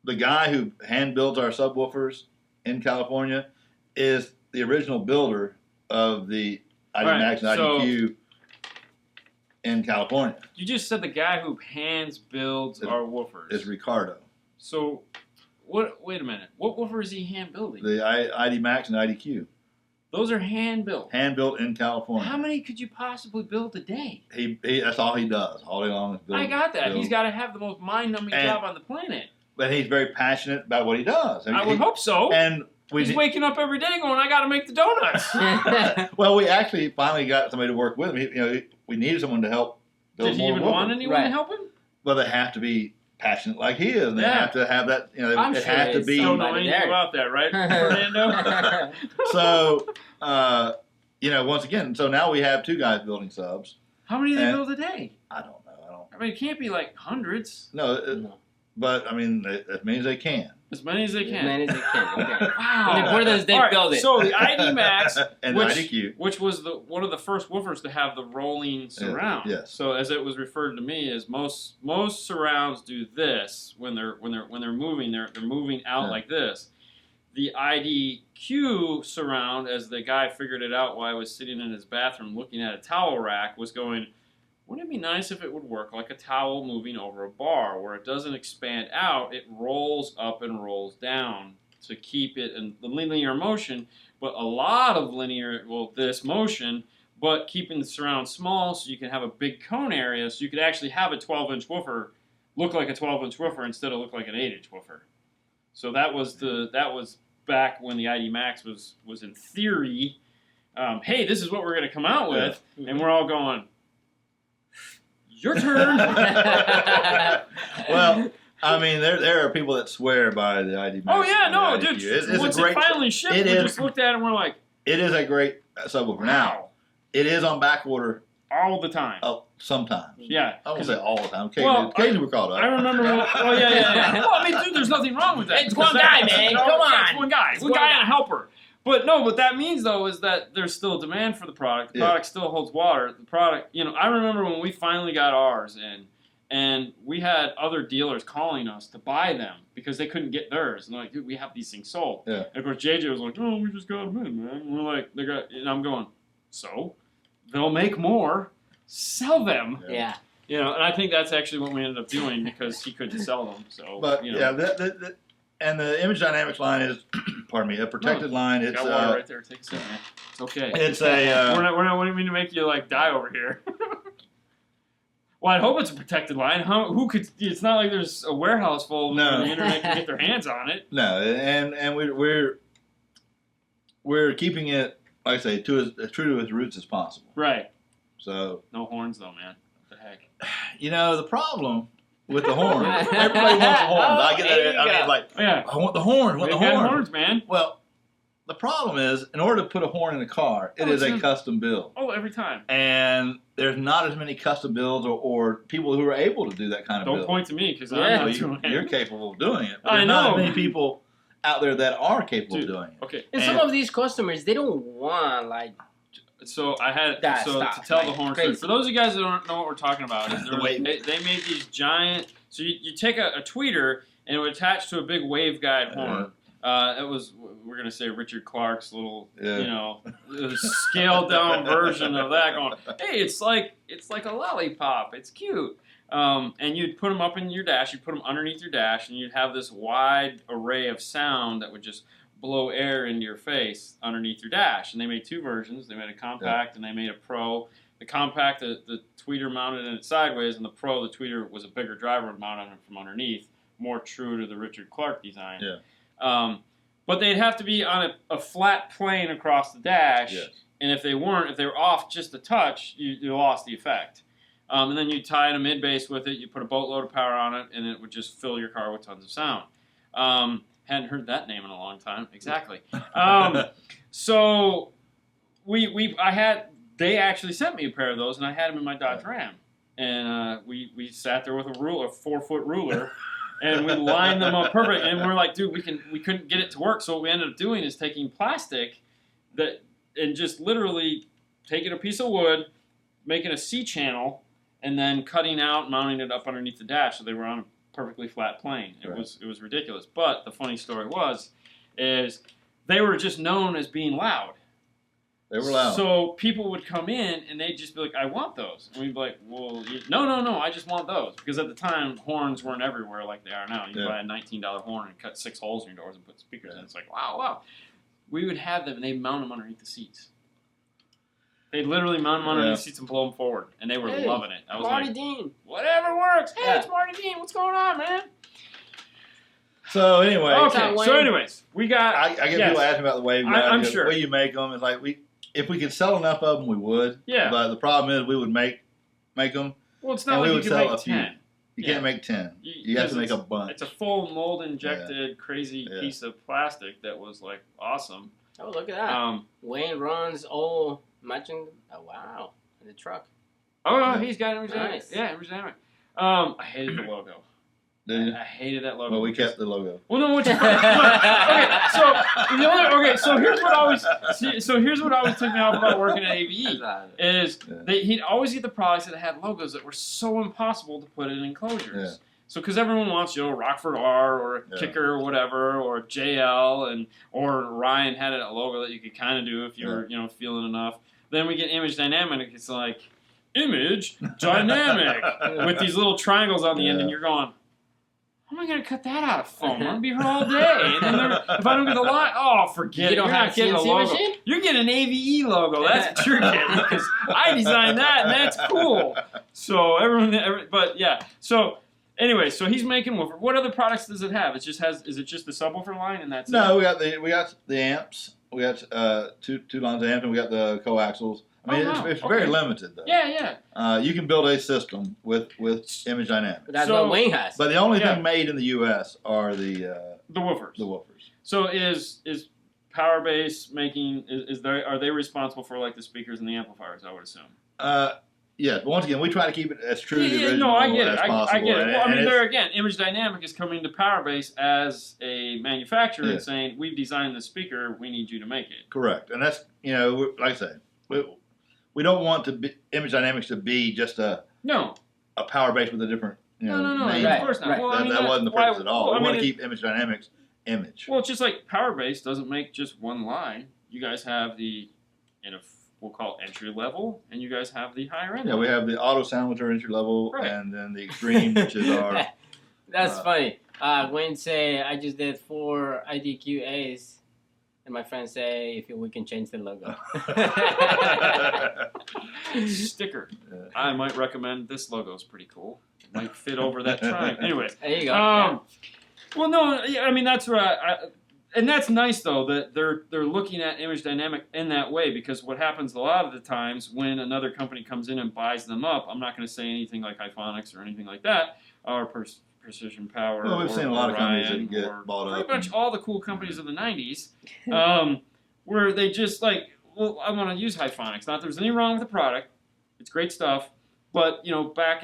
The guy who hand builds our subwoofers in California is the original builder of the ID Right, Max and so- IDQ in California. You just said the guy who hands builds our woofers. Is Ricardo. So, what? Wait a minute. What woofer is he hand building? The ID Max and IDQ. Those are hand built. Hand built in California. How many could you possibly build a day? He that's all he does. All day long is build. I got that. build. He's got to have the most mind-numbing And- job on the planet. But he's very passionate about what he does. I would hope so. And He's waking up every day going, I got to make the donuts. well, we actually finally got somebody to work with him. We needed someone to help build Did he more even woofers. want anyone Right. to help him? Well, they have to be passionate like he is, and they Yeah. have to have that. I'm It sure has to it's be. Don't know Somebody anything there. about that, right, Fernando? So, once again, so now we have 2 guys building subs. How many do they And- build a day? I don't know. I mean, it can't be like hundreds. No, but I mean, it means they can. As many as they As can. many as they can. Okay. Wow. The important is they All right, build it. So the ID Max, and which, IDQ. which was one of the first woofers to have the rolling surround. yes. So as it was referred to me, as most surrounds do this when they're moving, they're moving out Yeah. like this. The IDQ surround, as the guy figured it out while I was sitting in his bathroom looking at a towel rack, was going, wouldn't it be nice if it would work like a towel moving over a bar, where it doesn't expand out, it rolls up and rolls down to keep it in the linear motion, but a lot of this motion, but keeping the surround small so you can have a big cone area, so you could actually have a 12-inch woofer look like a 12-inch woofer instead of look like an 8-inch woofer. So that was back when the ID Max was in theory, hey, this is what we're going to come out with, and we're all going, your turn. Well, I mean, there are people that swear by the ID Max. Oh yeah, and no, the dude. IDQ. It's Once a great. it finally shipped, it we is- just looked at it and we're like, It is a great subwoofer. Now, wow, it is on back order all the time. sometimes. Yeah. I won't say all the time. Well, Occasionally we're caught up. I remember. Oh yeah. Well, I mean, dude, there's nothing wrong with that. It's because one guy, that- man. no, Come yeah, on. It's one guy. It's One one guy guy. and a helper. But no, what that means though is that there's still demand for the product. The Yeah. product still holds water. The product, I remember when we finally got ours in, and we had other dealers calling us to buy them because they couldn't get theirs. And they're like, dude, we have these things sold. Yeah. And of course, JJ was like, oh, we just got them in, man. And we're like, and I'm going, so they'll make more, sell them. Yeah. You know, and I think that's actually what we ended up doing because he couldn't sell them. So, But you know. yeah, and the Image Dynamics line is, pardon me, a protected line. It's got water right there. Take a sip, man. It's okay. It's a. We're not wanting me to make you like die over here. Well, I hope it's a protected line. Who could? It's not like there's a warehouse full of them where the internet can get their hands on it. No, and we're keeping it, like I say, as true to its roots as possible. Right. So no horns though, man. What the heck? You know the problem with the horn. Everybody wants a horn. I get that. I mean, like, I want the horn. Want the horn. Horns, man. Well, the problem is, in order to put a horn in a car, it is a custom build. Oh, every time. And there's not as many custom builds or people who are able to do that kind of build. Don't point to me because I'm not doing it. You're capable of doing it. But I there's know. not many people out there that are capable of doing it. Okay. And some of these customers, they don't want like. So I had that to stuff, tell like the horn crazy. story. For those of you guys that don't know what we're talking about, is they made these giant. So you take a tweeter and it would attach to a big wave guide horn. It was, we're gonna say, Richard Clark's little, you know, scaled down version of that. Going, hey, it's like a lollipop. It's cute. And you'd put them up in your dash. You'd put them underneath your dash, and you'd have this wide array of sound that would just blow air into your face underneath your dash. And they made two versions. They made a compact and they made a pro. The compact, the tweeter mounted in it sideways, and the pro, the tweeter was a bigger driver would mount on it from underneath, more true to the Richard Clark design. Yeah. But they'd have to be on a flat plane across the dash, and if they were off just a touch, you lost the effect. And then you tie in a mid-bass with it, you put a boatload of power on it, and it would just fill your car with tons of sound. Hadn't heard that name in a long time. Exactly. So they actually sent me a pair of those, and I had them in my Dodge Ram. And we sat there with a 4-foot ruler, and we lined them up perfect. And we're like, dude, we couldn't get it to work. So what we ended up doing is taking plastic and just literally taking a piece of wood, making a C channel, and then cutting out, mounting it up underneath the dash so they were on a perfectly flat plane. It was ridiculous. But the funny story is they were just known as being loud. They were loud. So people would come in and they'd just be like, I want those. And we'd be like, well, no, I just want those. Because at the time, horns weren't everywhere like they are now. You could buy a $19 horn and cut 6 holes in your doors and put speakers in. It's like, wow. We would have them and they'd mount them underneath the seats. They'd literally mount them underneath the seats and blow them forward. And they were loving it. I was Marty like, Dean. Whatever works. Hey, it's Marty Dean. What's going on, man? So anyway. Okay, so anyways, we got... I get people asking about the wave guide. I'm sure. The way you make them is like, if we could sell enough of them, we would. Yeah. But the problem is we would make them. Well, it's not like you can make 10. You can't make 10. You have to make a bunch. It's a full mold-injected, crazy piece of plastic that was, like, awesome. Oh, look at that. Wayne runs all matching. Oh, wow. In the truck. Oh, no, he's got it. Nice. Yeah, Image Dynamic. I hated the logo. I hated that logo. Well, we kept the logo. Well, no, so here's what always took me off about working at AVE is he'd always get the products that had logos that were so impossible to put in enclosures. Yeah. So because everyone wants, Rockford R or a Kicker or whatever, or JL, or Ryan had a logo that you could kind of do if you were, feeling enough. Then we get Image Dynamic. It's like, Image Dynamic with these little triangles on the end, and you're going, how am I going to cut that out of foam? I'm going to be here all day. And then if I don't get the line, forget it. You're not getting a logo. Machine? You're getting an AVE logo. That's what you're getting because I designed that, and that's cool. So but yeah. So anyway, so he's making woofer. What other products does it have? Is it just the subwoofer line and that's it? No, we got the amps. We got two lines of amps, and we got the coaxials. I mean, it's very limited, though. Yeah. You can build a system with Image Dynamics. That's what Wayne has. But the only thing made in the U.S. are the woofers. The woofers. So is Powerbass making? Are they responsible for like the speakers and the amplifiers? I would assume. Yeah, but once again, we try to keep it as true to the original no, I get it. as possible. I get it. Well, I mean, there again, Image Dynamic is coming to Powerbass as a manufacturer and saying, we've designed the speaker, we need you to make it. Correct. And that's, like I said, we don't want Image Dynamics to be just a Powerbass with a different No, name. Of course not. Right. Well, that wasn't the purpose at all. Well, we want to keep Image Dynamics image. Well, it's just like Powerbass doesn't make just one line. You guys have we'll call entry level, and you guys have the higher end. Yeah, we have the auto silencer entry level, Right. and then the extreme, which is our. That's funny. Gwen say I just did 4 IDQAs, and my friends say if we can change the logo. Sticker. I might recommend this logo is pretty cool. It might fit over that triangle. Anyway, There you go. well, no, I mean that's right. And that's nice though that they're looking at image dynamic in that way, because what happens a lot of the times when another company comes in and buys them up, I'm not going to say anything like Hyphonics or anything like that, or Precision Power. Well, we've or seen a lot of companies Orion, that get or bought up. pretty much all the cool companies of the '90s, where they just like, well, I want to use Hyphonics. Not that there's anything wrong with the product; it's great stuff. But back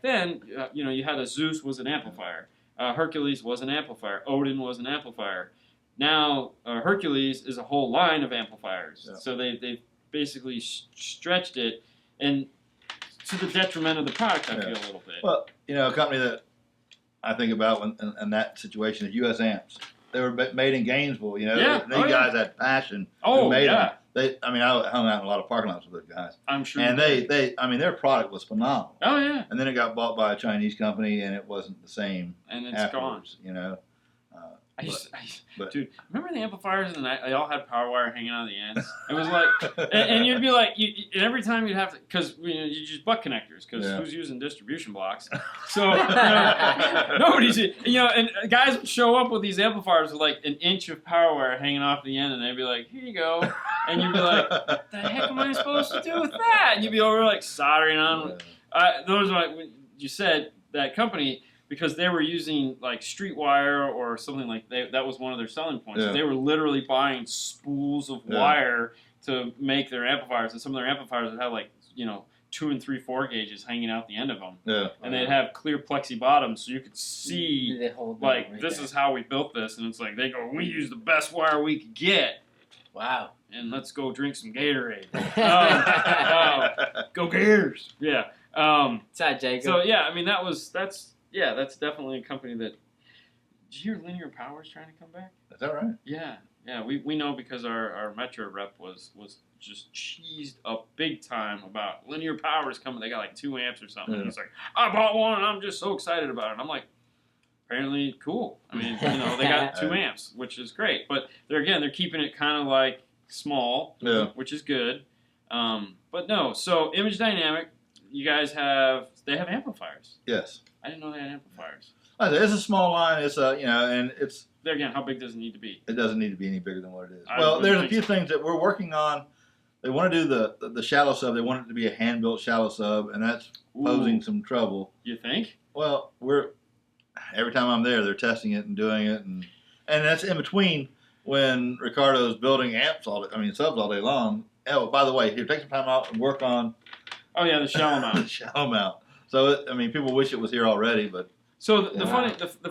then, you had a Zeus was an amplifier. Hercules was an amplifier. Odin was an amplifier. Now Hercules is a whole line of amplifiers. Yeah. So they basically stretched it, and to the detriment of the product, I feel a little bit. Well, a company that I think about in that situation is U.S. Amps. They were made in Gainesville. Yeah. These guys had passion. Oh, who made yeah. them. I hung out in a lot of parking lots with those guys. I'm sure. And their product was phenomenal. Oh yeah. And then it got bought by a Chinese company, and it wasn't the same. And it's afterwards, Dude, remember the amplifiers and they all had power wire hanging out of the ends? It was like, and you'd be like, and every time you'd have to, because you use butt connectors, because who's using distribution blocks? So nobody's, and guys would show up with these amplifiers with like an inch of power wire hanging off the end, and they'd be like, here you go, and you'd be like, what the heck am I supposed to do with that? And you'd be over like soldering on. Those are like you said, that company. Because they were using like Streetwire or something like that was one of their selling points. Yeah. They were literally buying spools of wire to make their amplifiers, and some of their amplifiers would have like 2 and 3/4 gauges hanging out the end of them. Yeah. And they'd have clear plexi bottoms, so you could see like this is how we built this, and it's like they go, we use the best wire we could get. Wow. And let's go drink some Gatorade. Go Gators. Yeah. What's that, Jacob? So yeah, I mean that's definitely a company that. Did you hear Linear Power's trying to come back? Is that right? Yeah. We know because our Metro rep was just cheesed up big time about Linear Power's coming. They got like 2 amps or something. Yeah. He's like, I bought one and I'm just so excited about it. And I'm like, apparently cool. I mean, they got 2 amps, which is great. But they're keeping it kind of like small, which is good. But no, so Image Dynamic, you guys they have amplifiers. Yes. I didn't know they had amplifiers. It's a small line. It's and it's. There again, how big does it need to be? It doesn't need to be any bigger than what it is. I There's a few things that we're working on. They want to do the shallow sub. They want it to be a hand-built shallow sub, and that's posing some trouble. You think? Well, every time I'm there, they're testing it and doing it, and that's in between when Ricardo's building amps subs all day long. Oh, by the way, here, take some time out and work on. Oh yeah, the shallow mount. The shallow mount. So people wish it was here already, but. So the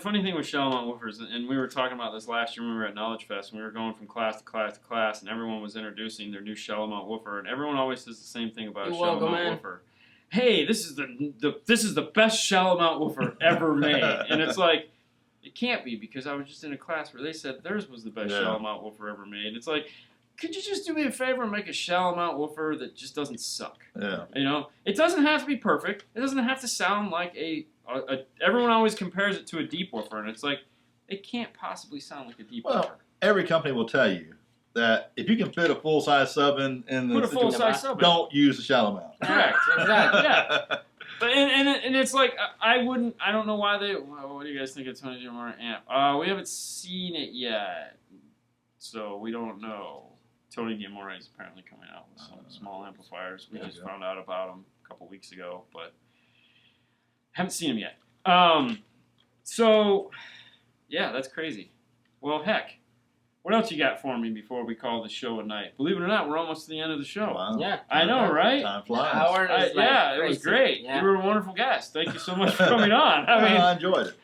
funny thing with shallow mount woofers, and we were talking about this last year when we were at Knowledge Fest, and we were going from class to class to class, and everyone was introducing their new shallow mount woofer, and everyone always says the same thing about a shallow mount woofer. Hey, this is the best shallow mount woofer ever made, and it's like it can't be, because I was just in a class where they said theirs was the best shallow mount woofer ever made. It's like, could you just do me a favor and make a shallow mount woofer that just doesn't suck? Yeah. It doesn't have to be perfect. It doesn't have to sound like everyone always compares it to a deep woofer, and it's like, it can't possibly sound like a deep woofer. Every company will tell you that if you can fit a full-size sub in the put a full-size sub in. Don't use the shallow mount. Correct. Exactly. Yeah. But and it's like I don't know why they. What do you guys think of Tony Jimmer amp? We haven't seen it yet, so we don't know. Tony Giamore is apparently coming out with some small amplifiers. We just found out about them a couple weeks ago, but haven't seen them yet. So, yeah, that's crazy. Well, heck, what else you got for me before we call the show a night? Believe it or not, we're almost to the end of the show. Wow. Yeah. I know, right? Time flies. It was great. Yeah. You were a wonderful guest. Thank you so much for coming on. I enjoyed it.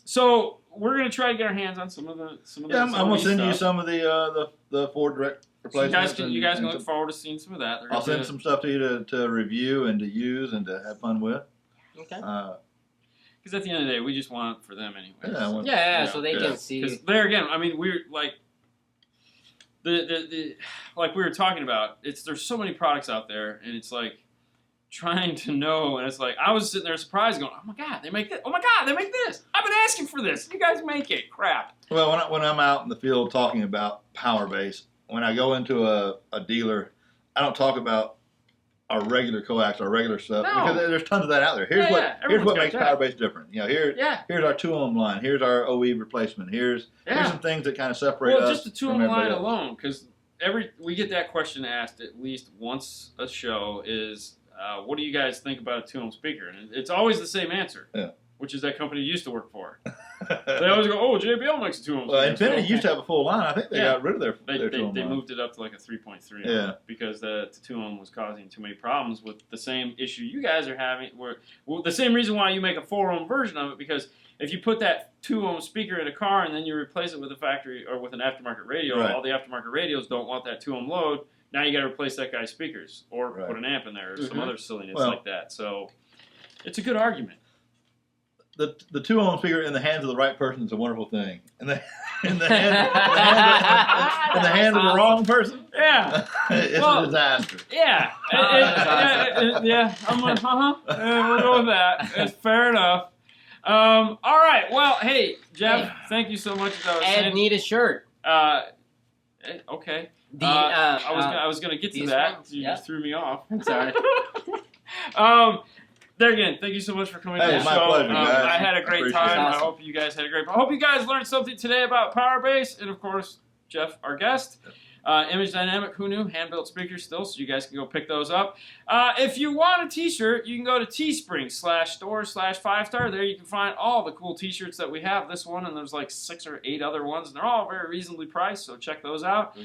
So we're gonna try to get our hands on some of the. I'm gonna send you some of the Ford direct replacements. So you guys can look forward to seeing some of that. I'll send some stuff to you to review and to use and to have fun with. Okay. Because at the end of the day, we just want it for them anyway. So they can see. Because there again, we're like, the like we were talking about, there's so many products out there, and it's like trying to know, and it's like I was sitting there surprised, going, "Oh my god, they make this! Oh my god, they make this! I've been asking for this. You guys make it? Crap!" Well, when I'm out in the field talking about Powerbass, when I go into a dealer, I don't talk about our regular coax, our regular stuff, No. because there's tons of that out there. Here's Everyone's what got makes that. Powerbass different. Here's our 2-ohm line. Here's our OE replacement. Here's some things that kind of separate us. Well, just the 2-ohm from everybody line else. alone, because we get that question asked at least once a show is, what do you guys think about a 2-ohm speaker? And it's always the same answer, which is that company you used to work for. They always go, "Oh, JBL makes a 2-ohm speaker." Well, Infinity used to have a full line. I think they got rid of their They 2-ohm line. moved it up to like a 3.3 because the 2-ohm was causing too many problems with the same issue you guys are having. The same reason why you make a 4-ohm version of it, because if you put that 2-ohm speaker in a car and then you replace it with a factory or with an aftermarket radio, all the aftermarket radios don't want that 2-ohm load. Now you got to replace that guy's speakers or put an amp in there or some other silliness like that. So it's a good argument. The 2-ohm speaker in the hands of the right person is a wonderful thing. In the hands of the wrong person, it's a disaster. Yeah, I'm gonna, we'll go with that. It's fair enough. All right. Well, hey, Jeff, thank you so much. And need a shirt. Okay. The, I was gonna get to that. Ones, You just threw me off. I'm sorry. There again, thank you so much for coming to the show. My pleasure, guys. I had a great time. Awesome. I hope you guys had a great time. I hope you guys learned something today about Powerbass, and of course, Jeff, our guest. Image Dynamic, who knew? Hand-built speakers still, so you guys can go pick those up. If you want a t-shirt, you can go to Teespring/store/5star. There you can find all the cool t-shirts that we have. This one, and there's like 6 or 8 other ones, and they're all very reasonably priced, so check those out.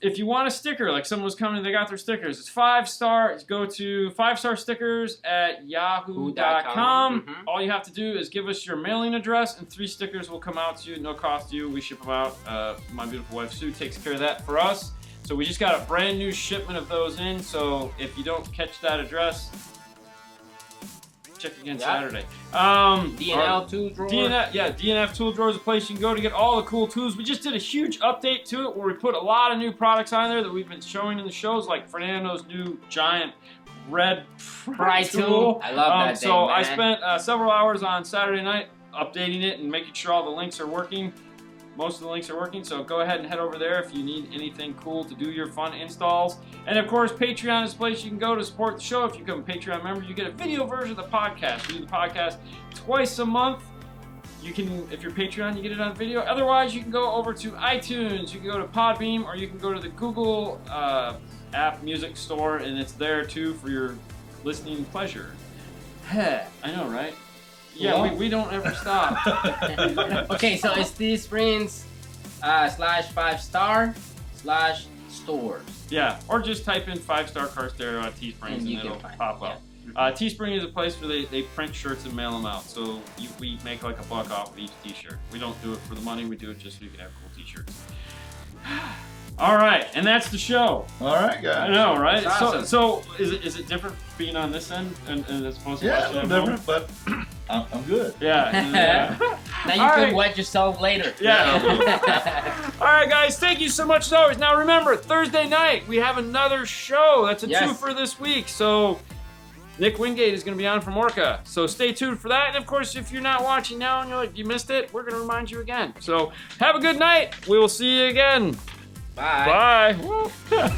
If you want a sticker, like someone was coming, they got their stickers. It's 5-star. Go to 5-star stickers at yahoo.com. All you have to do is give us your mailing address, and 3 stickers will come out to you. No cost to you. We ship them out. My beautiful wife Sue takes care of that for us. So we just got a brand new shipment of those in. So if you don't catch that address, check again Saturday. DNL tool drawer. DNF tool drawer is a place you can go to get all the cool tools. We just did a huge update to it where we put a lot of new products on there that we've been showing in the shows, like Fernando's new giant red pry tool. I love that thing, So man. I spent several hours on Saturday night updating it and making sure all the links are working. Most of the links are working, so go ahead and head over there if you need anything cool to do your fun installs. And of course, Patreon is a place you can go to support the show. If you become a Patreon member, you get a video version of the podcast. We do the podcast twice a month. You can, if you're Patreon, you get it on video. Otherwise, you can go over to iTunes, you can go to Podbeam, or you can go to the Google app music store, and it's there too for your listening pleasure. I know, right? Yeah, we don't ever stop. Okay, so it's Teesprings /5star/stores. Yeah, or just type in 5-star car stereo on Teesprings and it'll pop up. Teespring is a place where they print shirts and mail them out. So we make like $1 off of each t-shirt. We don't do it for the money, we do it just so you can have cool t-shirts. All right, and that's the show. All right, guys. I know, right? Awesome. So is it different being on this end and as opposed to Yeah, a watching little at home? different, but I'm good. Yeah. Now you All can right. wet yourself later. Yeah. All right, guys. Thank you so much as always. Now remember, Thursday night we have another show. That's a twofer this week. So Nick Wingate is going to be on from Orca. So stay tuned for that. And of course, if you're not watching now and you're like you missed it, we're going to remind you again. So have a good night. We will see you again. Bye. Bye.